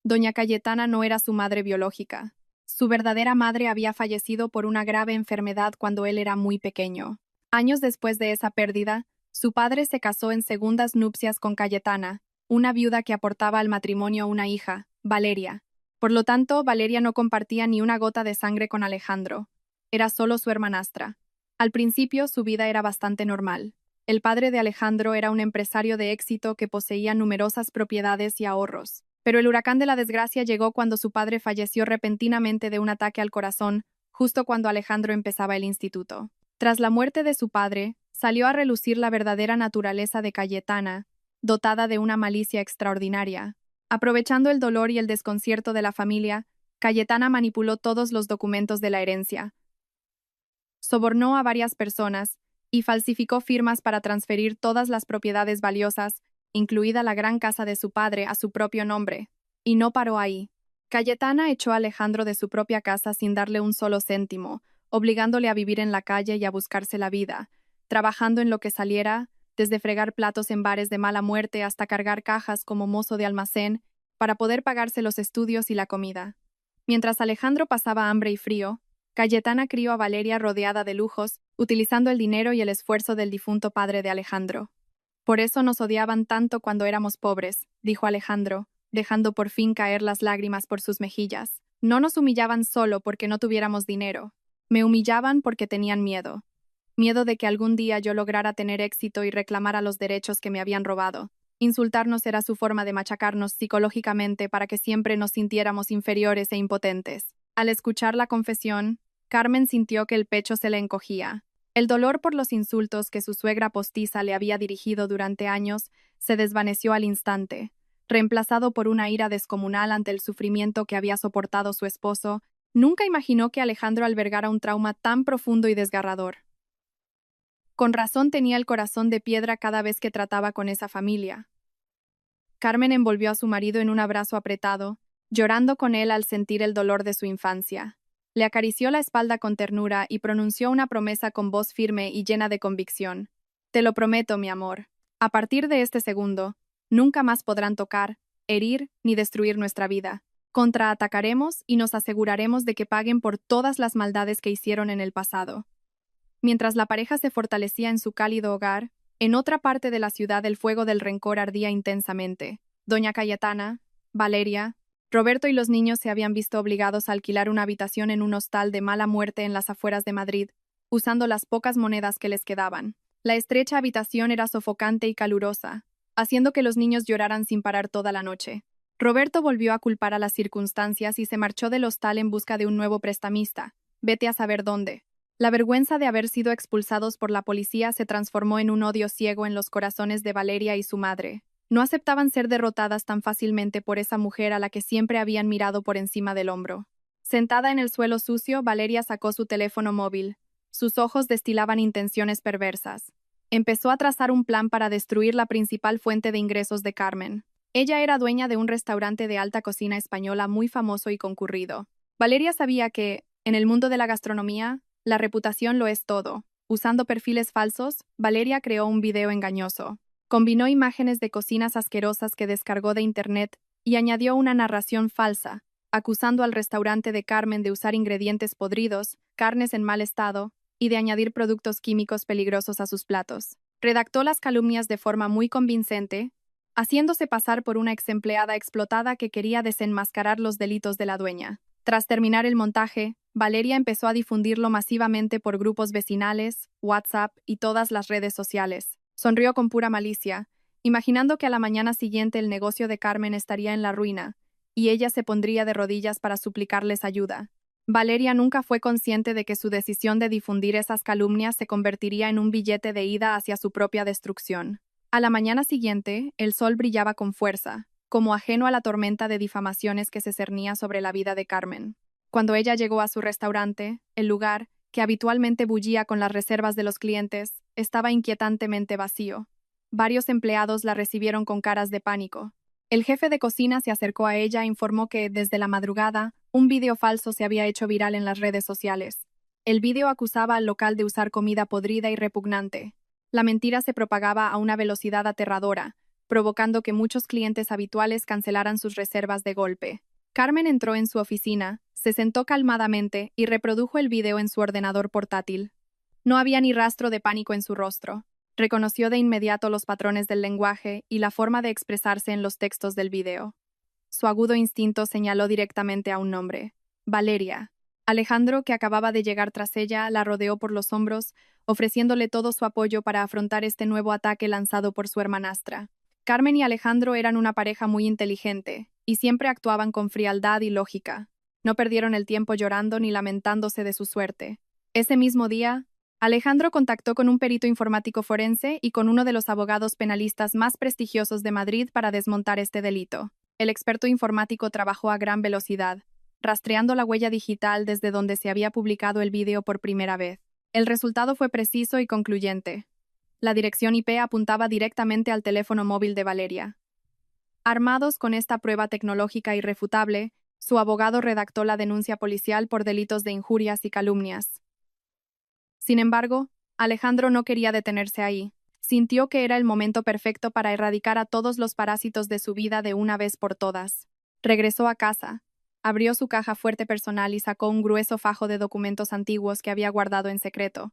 Doña Cayetana no era su madre biológica. Su verdadera madre había fallecido por una grave enfermedad cuando él era muy pequeño. Años después de esa pérdida, su padre se casó en segundas nupcias con Cayetana, una viuda que aportaba al matrimonio una hija, Valeria. Por lo tanto, Valeria no compartía ni una gota de sangre con Alejandro. Era solo su hermanastra. Al principio, su vida era bastante normal. El padre de Alejandro era un empresario de éxito que poseía numerosas propiedades y ahorros. Pero el huracán de la desgracia llegó cuando su padre falleció repentinamente de un ataque al corazón, justo cuando Alejandro empezaba el instituto. Tras la muerte de su padre, salió a relucir la verdadera naturaleza de Cayetana, dotada de una malicia extraordinaria. Aprovechando el dolor y el desconcierto de la familia, Cayetana manipuló todos los documentos de la herencia. Sobornó a varias personas y falsificó firmas para transferir todas las propiedades valiosas, incluida la gran casa de su padre, a su propio nombre. Y no paró ahí. Cayetana echó a Alejandro de su propia casa sin darle un solo céntimo, obligándole a vivir en la calle y a buscarse la vida, trabajando en lo que saliera, desde fregar platos en bares de mala muerte hasta cargar cajas como mozo de almacén, para poder pagarse los estudios y la comida. Mientras Alejandro pasaba hambre y frío, Cayetana crió a Valeria rodeada de lujos, utilizando el dinero y el esfuerzo del difunto padre de Alejandro. Por eso nos odiaban tanto cuando éramos pobres, dijo Alejandro, dejando por fin caer las lágrimas por sus mejillas. No nos humillaban solo porque no tuviéramos dinero. Me humillaban porque tenían miedo. Miedo de que algún día yo lograra tener éxito y reclamara los derechos que me habían robado. Insultarnos era su forma de machacarnos psicológicamente para que siempre nos sintiéramos inferiores e impotentes. Al escuchar la confesión, Carmen sintió que el pecho se le encogía. El dolor por los insultos que su suegra postiza le había dirigido durante años se desvaneció al instante, reemplazado por una ira descomunal ante el sufrimiento que había soportado su esposo. Nunca imaginó que Alejandro albergara un trauma tan profundo y desgarrador. Con razón tenía el corazón de piedra cada vez que trataba con esa familia. Carmen envolvió a su marido en un abrazo apretado, llorando con él al sentir el dolor de su infancia. Le acarició la espalda con ternura y pronunció una promesa con voz firme y llena de convicción. Te lo prometo, mi amor. A partir de este segundo, nunca más podrán tocar, herir ni destruir nuestra vida. Contraatacaremos y nos aseguraremos de que paguen por todas las maldades que hicieron en el pasado. Mientras la pareja se fortalecía en su cálido hogar, en otra parte de la ciudad el fuego del rencor ardía intensamente. Doña Cayetana, Valeria, Roberto y los niños se habían visto obligados a alquilar una habitación en un hostal de mala muerte en las afueras de Madrid, usando las pocas monedas que les quedaban. La estrecha habitación era sofocante y calurosa, haciendo que los niños lloraran sin parar toda la noche. Roberto volvió a culpar a las circunstancias y se marchó del hostal en busca de un nuevo prestamista. Vete a saber dónde. La vergüenza de haber sido expulsados por la policía se transformó en un odio ciego en los corazones de Valeria y su madre. No aceptaban ser derrotadas tan fácilmente por esa mujer a la que siempre habían mirado por encima del hombro. Sentada en el suelo sucio, Valeria sacó su teléfono móvil. Sus ojos destilaban intenciones perversas. Empezó a trazar un plan para destruir la principal fuente de ingresos de Carmen. Ella era dueña de un restaurante de alta cocina española muy famoso y concurrido. Valeria sabía que, en el mundo de la gastronomía, la reputación lo es todo. Usando perfiles falsos, Valeria creó un video engañoso. Combinó imágenes de cocinas asquerosas que descargó de internet y añadió una narración falsa, acusando al restaurante de Carmen de usar ingredientes podridos, carnes en mal estado y de añadir productos químicos peligrosos a sus platos. Redactó las calumnias de forma muy convincente, haciéndose pasar por una exempleada explotada que quería desenmascarar los delitos de la dueña. Tras terminar el montaje, Valeria empezó a difundirlo masivamente por grupos vecinales, WhatsApp y todas las redes sociales. Sonrió con pura malicia, imaginando que a la mañana siguiente el negocio de Carmen estaría en la ruina, y ella se pondría de rodillas para suplicarles ayuda. Valeria nunca fue consciente de que su decisión de difundir esas calumnias se convertiría en un billete de ida hacia su propia destrucción. A la mañana siguiente, el sol brillaba con fuerza, como ajeno a la tormenta de difamaciones que se cernía sobre la vida de Carmen. Cuando ella llegó a su restaurante, el lugar, que habitualmente bullía con las reservas de los clientes, estaba inquietantemente vacío. Varios empleados la recibieron con caras de pánico. El jefe de cocina se acercó a ella e informó que, desde la madrugada, un vídeo falso se había hecho viral en las redes sociales. El vídeo acusaba al local de usar comida podrida y repugnante. La mentira se propagaba a una velocidad aterradora, provocando que muchos clientes habituales cancelaran sus reservas de golpe. Carmen entró en su oficina, se sentó calmadamente y reprodujo el video en su ordenador portátil. No había ni rastro de pánico en su rostro. Reconoció de inmediato los patrones del lenguaje y la forma de expresarse en los textos del video. Su agudo instinto señaló directamente a un nombre: Valeria. Alejandro, que acababa de llegar tras ella, la rodeó por los hombros, ofreciéndole todo su apoyo para afrontar este nuevo ataque lanzado por su hermanastra. Carmen y Alejandro eran una pareja muy inteligente, y siempre actuaban con frialdad y lógica. No perdieron el tiempo llorando ni lamentándose de su suerte. Ese mismo día, Alejandro contactó con un perito informático forense y con uno de los abogados penalistas más prestigiosos de Madrid para desmontar este delito. El experto informático trabajó a gran velocidad, rastreando la huella digital desde donde se había publicado el vídeo por primera vez. El resultado fue preciso y concluyente. La dirección IP apuntaba directamente al teléfono móvil de Valeria. Armados con esta prueba tecnológica irrefutable, Su abogado redactó la denuncia policial por delitos de injurias y calumnias. Sin embargo, Alejandro no quería detenerse ahí. Sintió que era el momento perfecto para erradicar a todos los parásitos de su vida de una vez por todas. Regresó a casa, abrió su caja fuerte personal y sacó un grueso fajo de documentos antiguos que había guardado en secreto.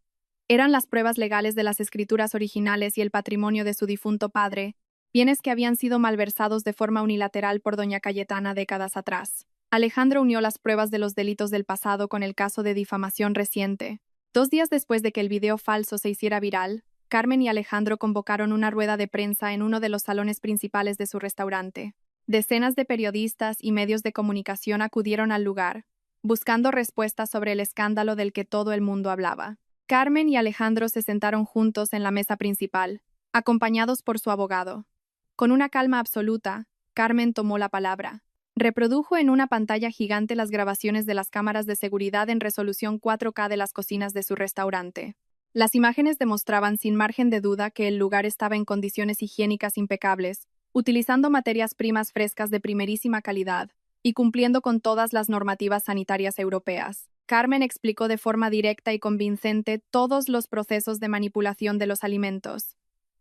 Eran las pruebas legales de las escrituras originales y el patrimonio de su difunto padre, bienes que habían sido malversados de forma unilateral por doña Cayetana décadas atrás. Alejandro unió las pruebas de los delitos del pasado con el caso de difamación reciente. 2 días después de que el video falso se hiciera viral, Carmen y Alejandro convocaron una rueda de prensa en uno de los salones principales de su restaurante. Decenas de periodistas y medios de comunicación acudieron al lugar, buscando respuestas sobre el escándalo del que todo el mundo hablaba. Carmen y Alejandro se sentaron juntos en la mesa principal, acompañados por su abogado. Con una calma absoluta, Carmen tomó la palabra. Reprodujo en una pantalla gigante las grabaciones de las cámaras de seguridad en resolución 4K de las cocinas de su restaurante. Las imágenes demostraban sin margen de duda que el lugar estaba en condiciones higiénicas impecables, utilizando materias primas frescas de primerísima calidad y cumpliendo con todas las normativas sanitarias europeas. Carmen explicó de forma directa y convincente todos los procesos de manipulación de los alimentos.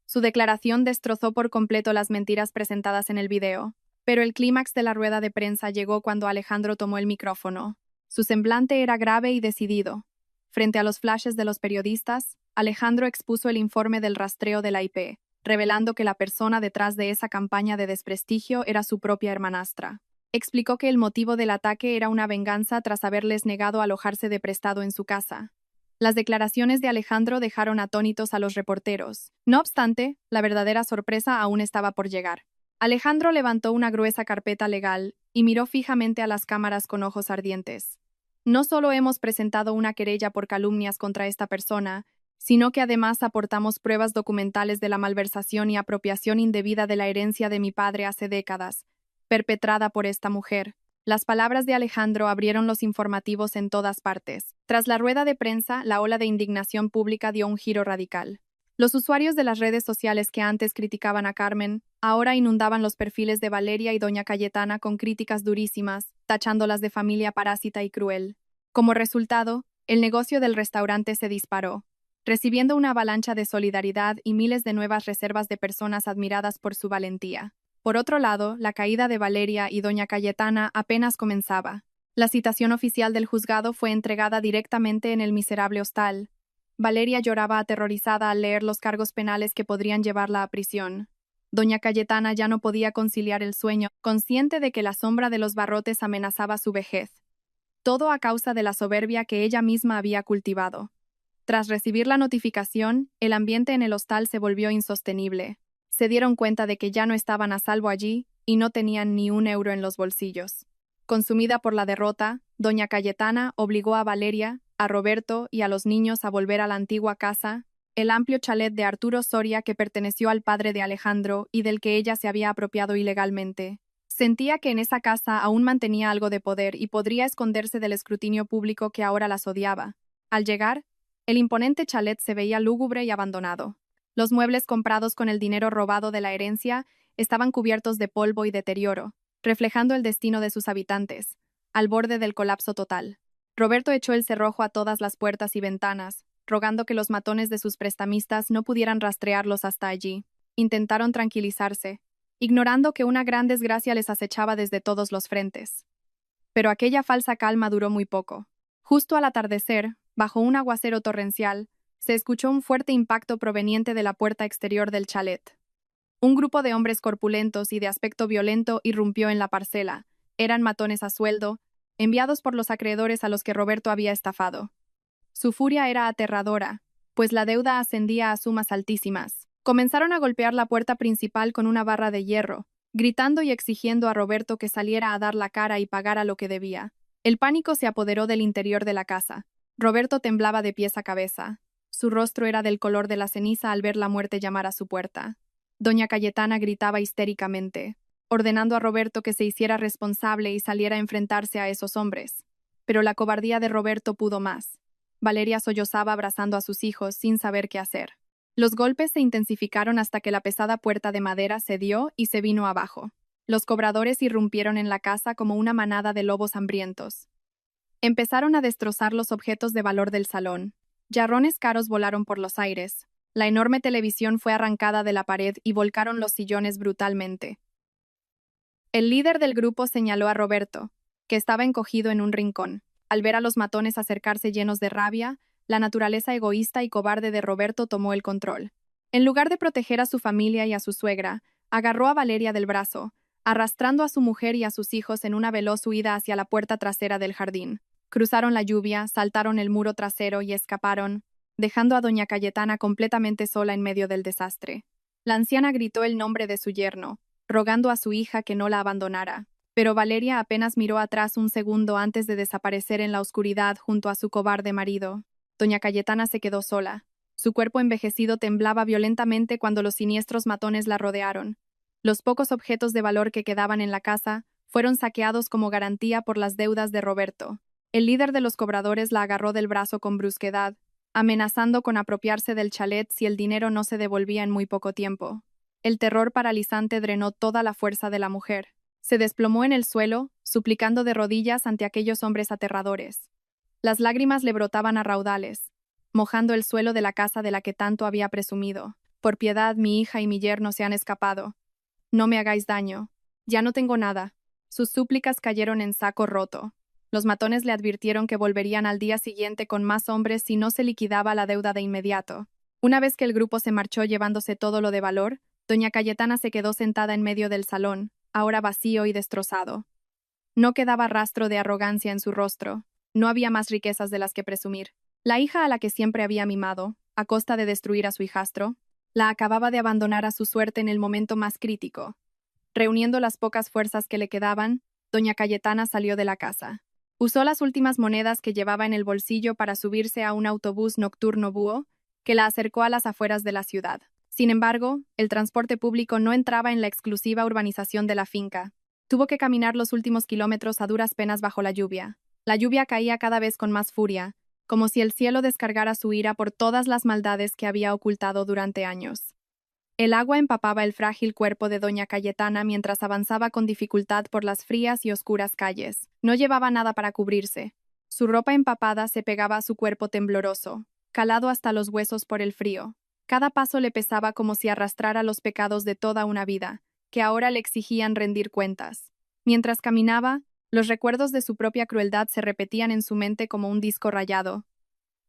Su declaración destrozó por completo las mentiras presentadas en el video, pero el clímax de la rueda de prensa llegó cuando Alejandro tomó el micrófono. Su semblante era grave y decidido. Frente a los flashes de los periodistas, Alejandro expuso el informe del rastreo de la IP, revelando que la persona detrás de esa campaña de desprestigio era su propia hermanastra. Explicó que el motivo del ataque era una venganza tras haberles negado alojarse de prestado en su casa. Las declaraciones de Alejandro dejaron atónitos a los reporteros. No obstante, la verdadera sorpresa aún estaba por llegar. Alejandro levantó una gruesa carpeta legal y miró fijamente a las cámaras con ojos ardientes. No solo hemos presentado una querella por calumnias contra esta persona, sino que además aportamos pruebas documentales de la malversación y apropiación indebida de la herencia de mi padre hace décadas, perpetrada por esta mujer. Las palabras de Alejandro abrieron los informativos en todas partes. Tras la rueda de prensa, la ola de indignación pública dio un giro radical. Los usuarios de las redes sociales que antes criticaban a Carmen, ahora inundaban los perfiles de Valeria y doña Cayetana con críticas durísimas, tachándolas de familia parásita y cruel. Como resultado, el negocio del restaurante se disparó, recibiendo una avalancha de solidaridad y miles de nuevas reservas de personas admiradas por su valentía. Por otro lado, la caída de Valeria y doña Cayetana apenas comenzaba. La citación oficial del juzgado fue entregada directamente en el miserable hostal. Valeria lloraba aterrorizada al leer los cargos penales que podrían llevarla a prisión. Doña Cayetana ya no podía conciliar el sueño, consciente de que la sombra de los barrotes amenazaba su vejez. Todo a causa de la soberbia que ella misma había cultivado. Tras recibir la notificación, el ambiente en el hostal se volvió insostenible. Se dieron cuenta de que ya no estaban a salvo allí y no tenían ni un euro en los bolsillos. Consumida por la derrota, doña Cayetana obligó a Valeria, a Roberto y a los niños a volver a la antigua casa, el amplio chalet de Arturo Soria que perteneció al padre de Alejandro y del que ella se había apropiado ilegalmente. Sentía que en esa casa aún mantenía algo de poder y podría esconderse del escrutinio público que ahora las odiaba. Al llegar, el imponente chalet se veía lúgubre y abandonado. Los muebles comprados con el dinero robado de la herencia estaban cubiertos de polvo y deterioro, reflejando el destino de sus habitantes, al borde del colapso total. Roberto echó el cerrojo a todas las puertas y ventanas, rogando que los matones de sus prestamistas no pudieran rastrearlos hasta allí. Intentaron tranquilizarse, ignorando que una gran desgracia les acechaba desde todos los frentes. Pero aquella falsa calma duró muy poco. Justo al atardecer, bajo un aguacero torrencial, se escuchó un fuerte impacto proveniente de la puerta exterior del chalet. Un grupo de hombres corpulentos y de aspecto violento irrumpió en la parcela. Eran matones a sueldo, enviados por los acreedores a los que Roberto había estafado. Su furia era aterradora, pues la deuda ascendía a sumas altísimas. Comenzaron a golpear la puerta principal con una barra de hierro, gritando y exigiendo a Roberto que saliera a dar la cara y pagara lo que debía. El pánico se apoderó del interior de la casa. Roberto temblaba de pies a cabeza. Su rostro era del color de la ceniza al ver la muerte llamar a su puerta. Doña Cayetana gritaba histéricamente, ordenando a Roberto que se hiciera responsable y saliera a enfrentarse a esos hombres. Pero la cobardía de Roberto pudo más. Valeria sollozaba abrazando a sus hijos sin saber qué hacer. Los golpes se intensificaron hasta que la pesada puerta de madera cedió y se vino abajo. Los cobradores irrumpieron en la casa como una manada de lobos hambrientos. Empezaron a destrozar los objetos de valor del salón. Jarrones caros volaron por los aires. La enorme televisión fue arrancada de la pared y volcaron los sillones brutalmente. El líder del grupo señaló a Roberto, que estaba encogido en un rincón. Al ver a los matones acercarse llenos de rabia, la naturaleza egoísta y cobarde de Roberto tomó el control. En lugar de proteger a su familia y a su suegra, agarró a Valeria del brazo, arrastrando a su mujer y a sus hijos en una veloz huida hacia la puerta trasera del jardín. Cruzaron la lluvia, saltaron el muro trasero y escaparon, dejando a doña Cayetana completamente sola en medio del desastre. La anciana gritó el nombre de su yerno, rogando a su hija que no la abandonara. Pero Valeria apenas miró atrás un segundo antes de desaparecer en la oscuridad junto a su cobarde marido. Doña Cayetana se quedó sola. Su cuerpo envejecido temblaba violentamente cuando los siniestros matones la rodearon. Los pocos objetos de valor que quedaban en la casa fueron saqueados como garantía por las deudas de Roberto. El líder de los cobradores la agarró del brazo con brusquedad, amenazando con apropiarse del chalet si el dinero no se devolvía en muy poco tiempo. El terror paralizante drenó toda la fuerza de la mujer. Se desplomó en el suelo, suplicando de rodillas ante aquellos hombres aterradores. Las lágrimas le brotaban a raudales, mojando el suelo de la casa de la que tanto había presumido. Por piedad, mi hija y mi yerno se han escapado. No me hagáis daño. Ya no tengo nada. Sus súplicas cayeron en saco roto. Los matones le advirtieron que volverían al día siguiente con más hombres si no se liquidaba la deuda de inmediato. Una vez que el grupo se marchó llevándose todo lo de valor, doña Cayetana se quedó sentada en medio del salón, ahora vacío y destrozado. No quedaba rastro de arrogancia en su rostro. No había más riquezas de las que presumir. La hija a la que siempre había mimado, a costa de destruir a su hijastro, la acababa de abandonar a su suerte en el momento más crítico. Reuniendo las pocas fuerzas que le quedaban, doña Cayetana salió de la casa. Usó las últimas monedas que llevaba en el bolsillo para subirse a un autobús nocturno búho que la acercó a las afueras de la ciudad. Sin embargo, el transporte público no entraba en la exclusiva urbanización de la finca. Tuvo que caminar los últimos kilómetros a duras penas bajo la lluvia. La lluvia caía cada vez con más furia, como si el cielo descargara su ira por todas las maldades que había ocultado durante años. El agua empapaba el frágil cuerpo de doña Cayetana mientras avanzaba con dificultad por las frías y oscuras calles. No llevaba nada para cubrirse. Su ropa empapada se pegaba a su cuerpo tembloroso, calado hasta los huesos por el frío. Cada paso le pesaba como si arrastrara los pecados de toda una vida, que ahora le exigían rendir cuentas. Mientras caminaba, los recuerdos de su propia crueldad se repetían en su mente como un disco rayado.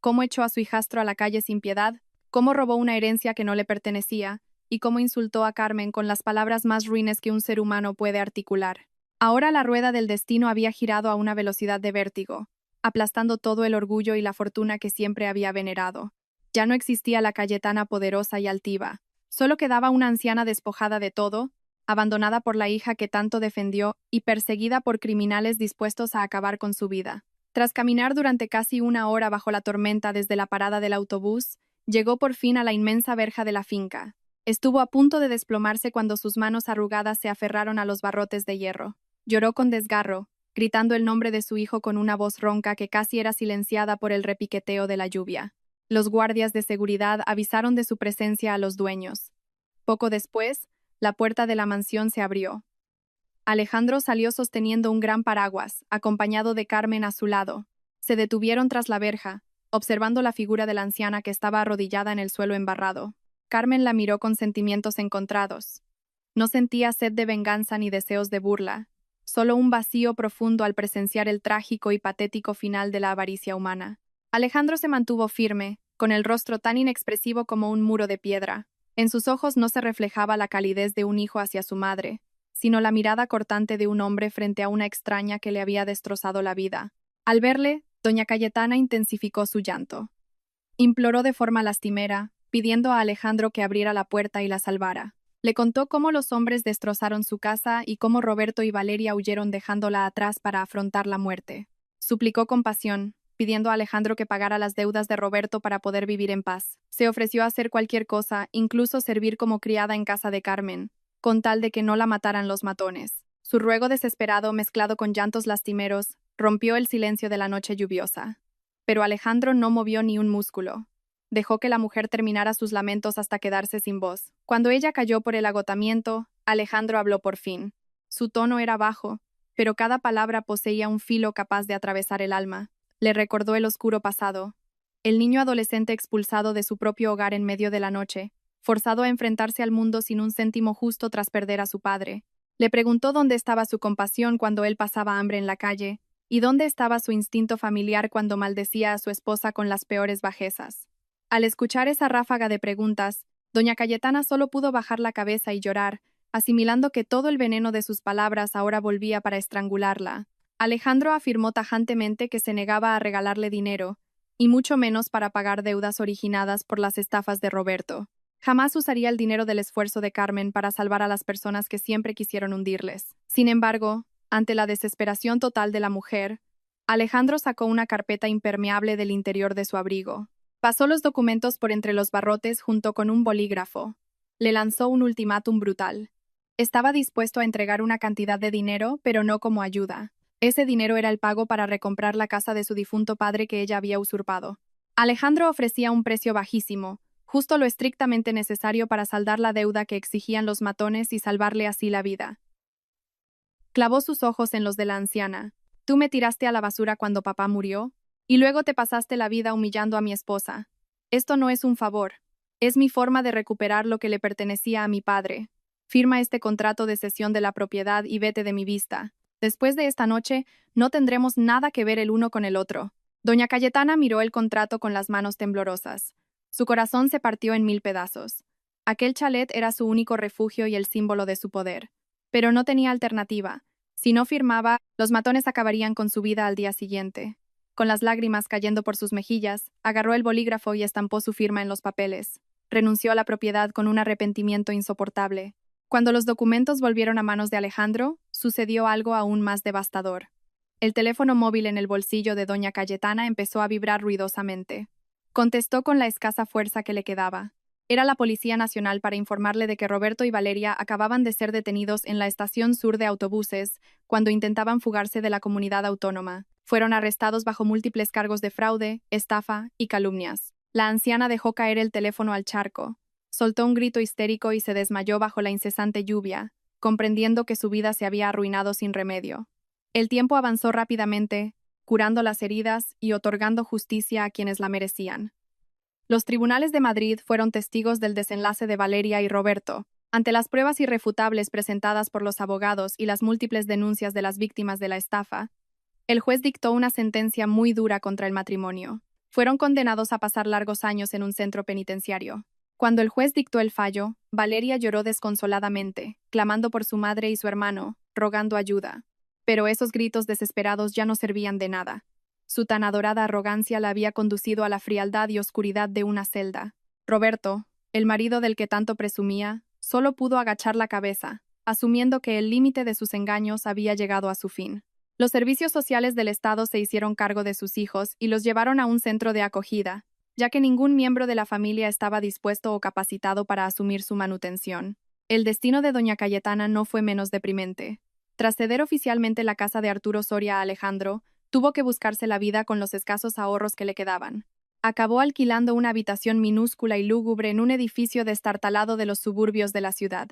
Cómo echó a su hijastro a la calle sin piedad, cómo robó una herencia que no le pertenecía, y cómo insultó a Carmen con las palabras más ruines que un ser humano puede articular. Ahora la rueda del destino había girado a una velocidad de vértigo, aplastando todo el orgullo y la fortuna que siempre había venerado. Ya no existía la Cayetana poderosa y altiva. Solo quedaba una anciana despojada de todo, abandonada por la hija que tanto defendió y perseguida por criminales dispuestos a acabar con su vida. Tras caminar durante casi una hora bajo la tormenta desde la parada del autobús, llegó por fin a la inmensa verja de la finca. Estuvo a punto de desplomarse cuando sus manos arrugadas se aferraron a los barrotes de hierro. Lloró con desgarro, gritando el nombre de su hijo con una voz ronca que casi era silenciada por el repiqueteo de la lluvia. Los guardias de seguridad avisaron de su presencia a los dueños. Poco después, la puerta de la mansión se abrió. Alejandro salió sosteniendo un gran paraguas, acompañado de Carmen a su lado. Se detuvieron tras la verja, observando la figura de la anciana que estaba arrodillada en el suelo embarrado. Carmen la miró con sentimientos encontrados. No sentía sed de venganza ni deseos de burla, solo un vacío profundo al presenciar el trágico y patético final de la avaricia humana. Alejandro se mantuvo firme, con el rostro tan inexpresivo como un muro de piedra. En sus ojos no se reflejaba la calidez de un hijo hacia su madre, sino la mirada cortante de un hombre frente a una extraña que le había destrozado la vida. Al verle, doña Cayetana intensificó su llanto. Imploró de forma lastimera, pidiendo a Alejandro que abriera la puerta y la salvara. Le contó cómo los hombres destrozaron su casa y cómo Roberto y Valeria huyeron dejándola atrás para afrontar la muerte. Suplicó con pasión, pidiendo a Alejandro que pagara las deudas de Roberto para poder vivir en paz. Se ofreció a hacer cualquier cosa, incluso servir como criada en casa de Carmen, con tal de que no la mataran los matones. Su ruego desesperado, mezclado con llantos lastimeros, rompió el silencio de la noche lluviosa. Pero Alejandro no movió ni un músculo. Dejó que la mujer terminara sus lamentos hasta quedarse sin voz. Cuando ella cayó por el agotamiento, Alejandro habló por fin. Su tono era bajo, pero cada palabra poseía un filo capaz de atravesar el alma. Le recordó el oscuro pasado. El niño adolescente expulsado de su propio hogar en medio de la noche, forzado a enfrentarse al mundo sin un céntimo justo tras perder a su padre. Le preguntó dónde estaba su compasión cuando él pasaba hambre en la calle, y dónde estaba su instinto familiar cuando maldecía a su esposa con las peores bajezas. Al escuchar esa ráfaga de preguntas, doña Cayetana solo pudo bajar la cabeza y llorar, asimilando que todo el veneno de sus palabras ahora volvía para estrangularla. Alejandro afirmó tajantemente que se negaba a regalarle dinero, y mucho menos para pagar deudas originadas por las estafas de Roberto. Jamás usaría el dinero del esfuerzo de Carmen para salvar a las personas que siempre quisieron hundirles. Sin embargo, ante la desesperación total de la mujer, Alejandro sacó una carpeta impermeable del interior de su abrigo. Pasó los documentos por entre los barrotes junto con un bolígrafo. Le lanzó un ultimátum brutal. Estaba dispuesto a entregar una cantidad de dinero, pero no como ayuda. Ese dinero era el pago para recomprar la casa de su difunto padre que ella había usurpado. Alejandro ofrecía un precio bajísimo, justo lo estrictamente necesario para saldar la deuda que exigían los matones y salvarle así la vida. Clavó sus ojos en los de la anciana. Tú me tiraste a la basura cuando papá murió, y luego te pasaste la vida humillando a mi esposa. Esto no es un favor. Es mi forma de recuperar lo que le pertenecía a mi padre. Firma este contrato de cesión de la propiedad y vete de mi vista. Después de esta noche, no tendremos nada que ver el uno con el otro. Doña Cayetana miró el contrato con las manos temblorosas. Su corazón se partió en 1000 pedazos. Aquel chalet era su único refugio y el símbolo de su poder. Pero no tenía alternativa. Si no firmaba, los matones acabarían con su vida al día siguiente. Con las lágrimas cayendo por sus mejillas, agarró el bolígrafo y estampó su firma en los papeles. Renunció a la propiedad con un arrepentimiento insoportable. Cuando los documentos volvieron a manos de Alejandro, sucedió algo aún más devastador. El teléfono móvil en el bolsillo de doña Cayetana empezó a vibrar ruidosamente. Contestó con la escasa fuerza que le quedaba. Era la Policía Nacional para informarle de que Roberto y Valeria acababan de ser detenidos en la estación sur de autobuses cuando intentaban fugarse de la comunidad autónoma. Fueron arrestados bajo múltiples cargos de fraude, estafa y calumnias. La anciana dejó caer el teléfono al charco. Soltó un grito histérico y se desmayó bajo la incesante lluvia, comprendiendo que su vida se había arruinado sin remedio. El tiempo avanzó rápidamente, curando las heridas y otorgando justicia a quienes la merecían. Los tribunales de Madrid fueron testigos del desenlace de Valeria y Roberto. Ante las pruebas irrefutables presentadas por los abogados y las múltiples denuncias de las víctimas de la estafa, el juez dictó una sentencia muy dura contra el matrimonio. Fueron condenados a pasar largos años en un centro penitenciario. Cuando el juez dictó el fallo, Valeria lloró desconsoladamente, clamando por su madre y su hermano, rogando ayuda. Pero esos gritos desesperados ya no servían de nada. Su tan adorada arrogancia la había conducido a la frialdad y oscuridad de una celda. Roberto, el marido del que tanto presumía, solo pudo agachar la cabeza, asumiendo que el límite de sus engaños había llegado a su fin. Los servicios sociales del Estado se hicieron cargo de sus hijos y los llevaron a un centro de acogida, ya que ningún miembro de la familia estaba dispuesto o capacitado para asumir su manutención. El destino de doña Cayetana no fue menos deprimente. Tras ceder oficialmente la casa de Arturo Soria a Alejandro, tuvo que buscarse la vida con los escasos ahorros que le quedaban. Acabó alquilando una habitación minúscula y lúgubre en un edificio destartalado de los suburbios de la ciudad.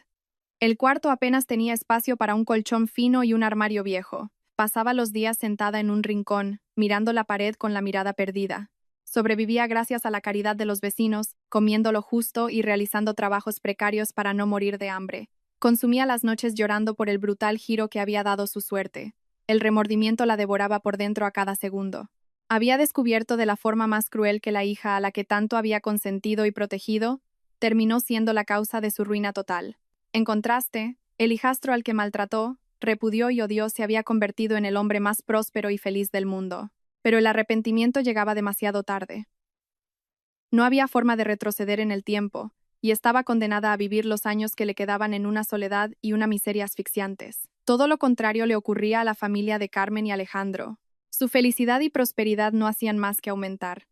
El cuarto apenas tenía espacio para un colchón fino y un armario viejo. Pasaba los días sentada en un rincón, mirando la pared con la mirada perdida. Sobrevivía gracias a la caridad de los vecinos, comiendo lo justo y realizando trabajos precarios para no morir de hambre. Consumía las noches llorando por el brutal giro que había dado su suerte. El remordimiento la devoraba por dentro a cada segundo. Había descubierto de la forma más cruel que la hija a la que tanto había consentido y protegido, terminó siendo la causa de su ruina total. En contraste, el hijastro al que maltrató, repudió y odió se había convertido en el hombre más próspero y feliz del mundo. Pero el arrepentimiento llegaba demasiado tarde. No había forma de retroceder en el tiempo, y estaba condenada a vivir los años que le quedaban en una soledad y una miseria asfixiantes. Todo lo contrario le ocurría a la familia de Carmen y Alejandro. Su felicidad y prosperidad no hacían más que aumentar.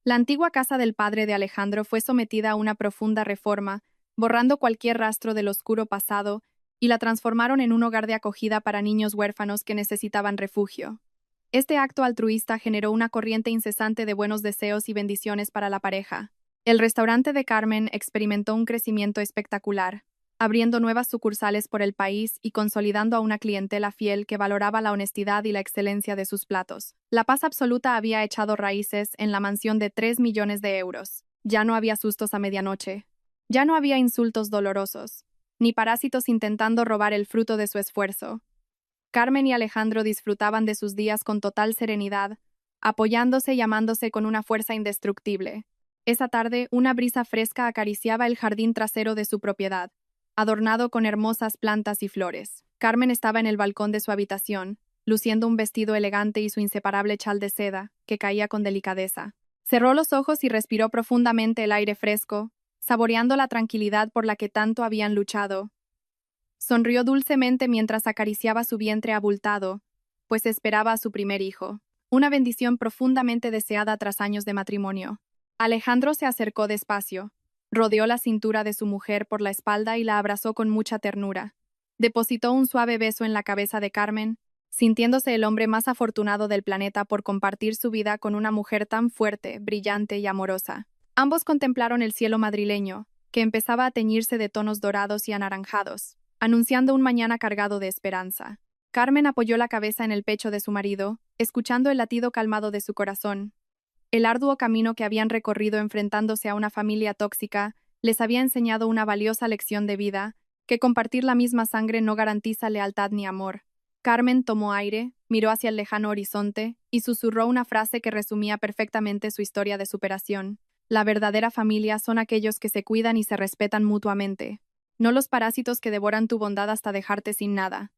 La antigua casa del padre de Alejandro fue sometida a una profunda reforma, borrando cualquier rastro del oscuro pasado, y la transformaron en un hogar de acogida para niños huérfanos que necesitaban refugio. Este acto altruista generó una corriente incesante de buenos deseos y bendiciones para la pareja. El restaurante de Carmen experimentó un crecimiento espectacular. abriendo nuevas sucursales por el país y consolidando a una clientela fiel que valoraba la honestidad y la excelencia de sus platos. La paz absoluta había echado raíces en la mansión de 3 millones de euros. Ya no había sustos a medianoche. Ya no había insultos dolorosos, ni parásitos intentando robar el fruto de su esfuerzo. Carmen y Alejandro disfrutaban de sus días con total serenidad, apoyándose y amándose con una fuerza indestructible. Esa tarde, una brisa fresca acariciaba el jardín trasero de su propiedad, adornado con hermosas plantas y flores. Carmen estaba en el balcón de su habitación, luciendo un vestido elegante y su inseparable chal de seda, que caía con delicadeza. Cerró los ojos y respiró profundamente el aire fresco, saboreando la tranquilidad por la que tanto habían luchado. Sonrió dulcemente mientras acariciaba su vientre abultado, pues esperaba a su primer hijo, una bendición profundamente deseada tras años de matrimonio. Alejandro se acercó despacio, rodeó la cintura de su mujer por la espalda y la abrazó con mucha ternura. Depositó un suave beso en la cabeza de Carmen, sintiéndose el hombre más afortunado del planeta por compartir su vida con una mujer tan fuerte, brillante y amorosa. Ambos contemplaron el cielo madrileño, que empezaba a teñirse de tonos dorados y anaranjados, anunciando un mañana cargado de esperanza. Carmen apoyó la cabeza en el pecho de su marido, escuchando el latido calmado de su corazón. El arduo camino que habían recorrido enfrentándose a una familia tóxica les había enseñado una valiosa lección de vida, que compartir la misma sangre no garantiza lealtad ni amor. Carmen tomó aire, miró hacia el lejano horizonte y susurró una frase que resumía perfectamente su historia de superación. La verdadera familia son aquellos que se cuidan y se respetan mutuamente, no los parásitos que devoran tu bondad hasta dejarte sin nada.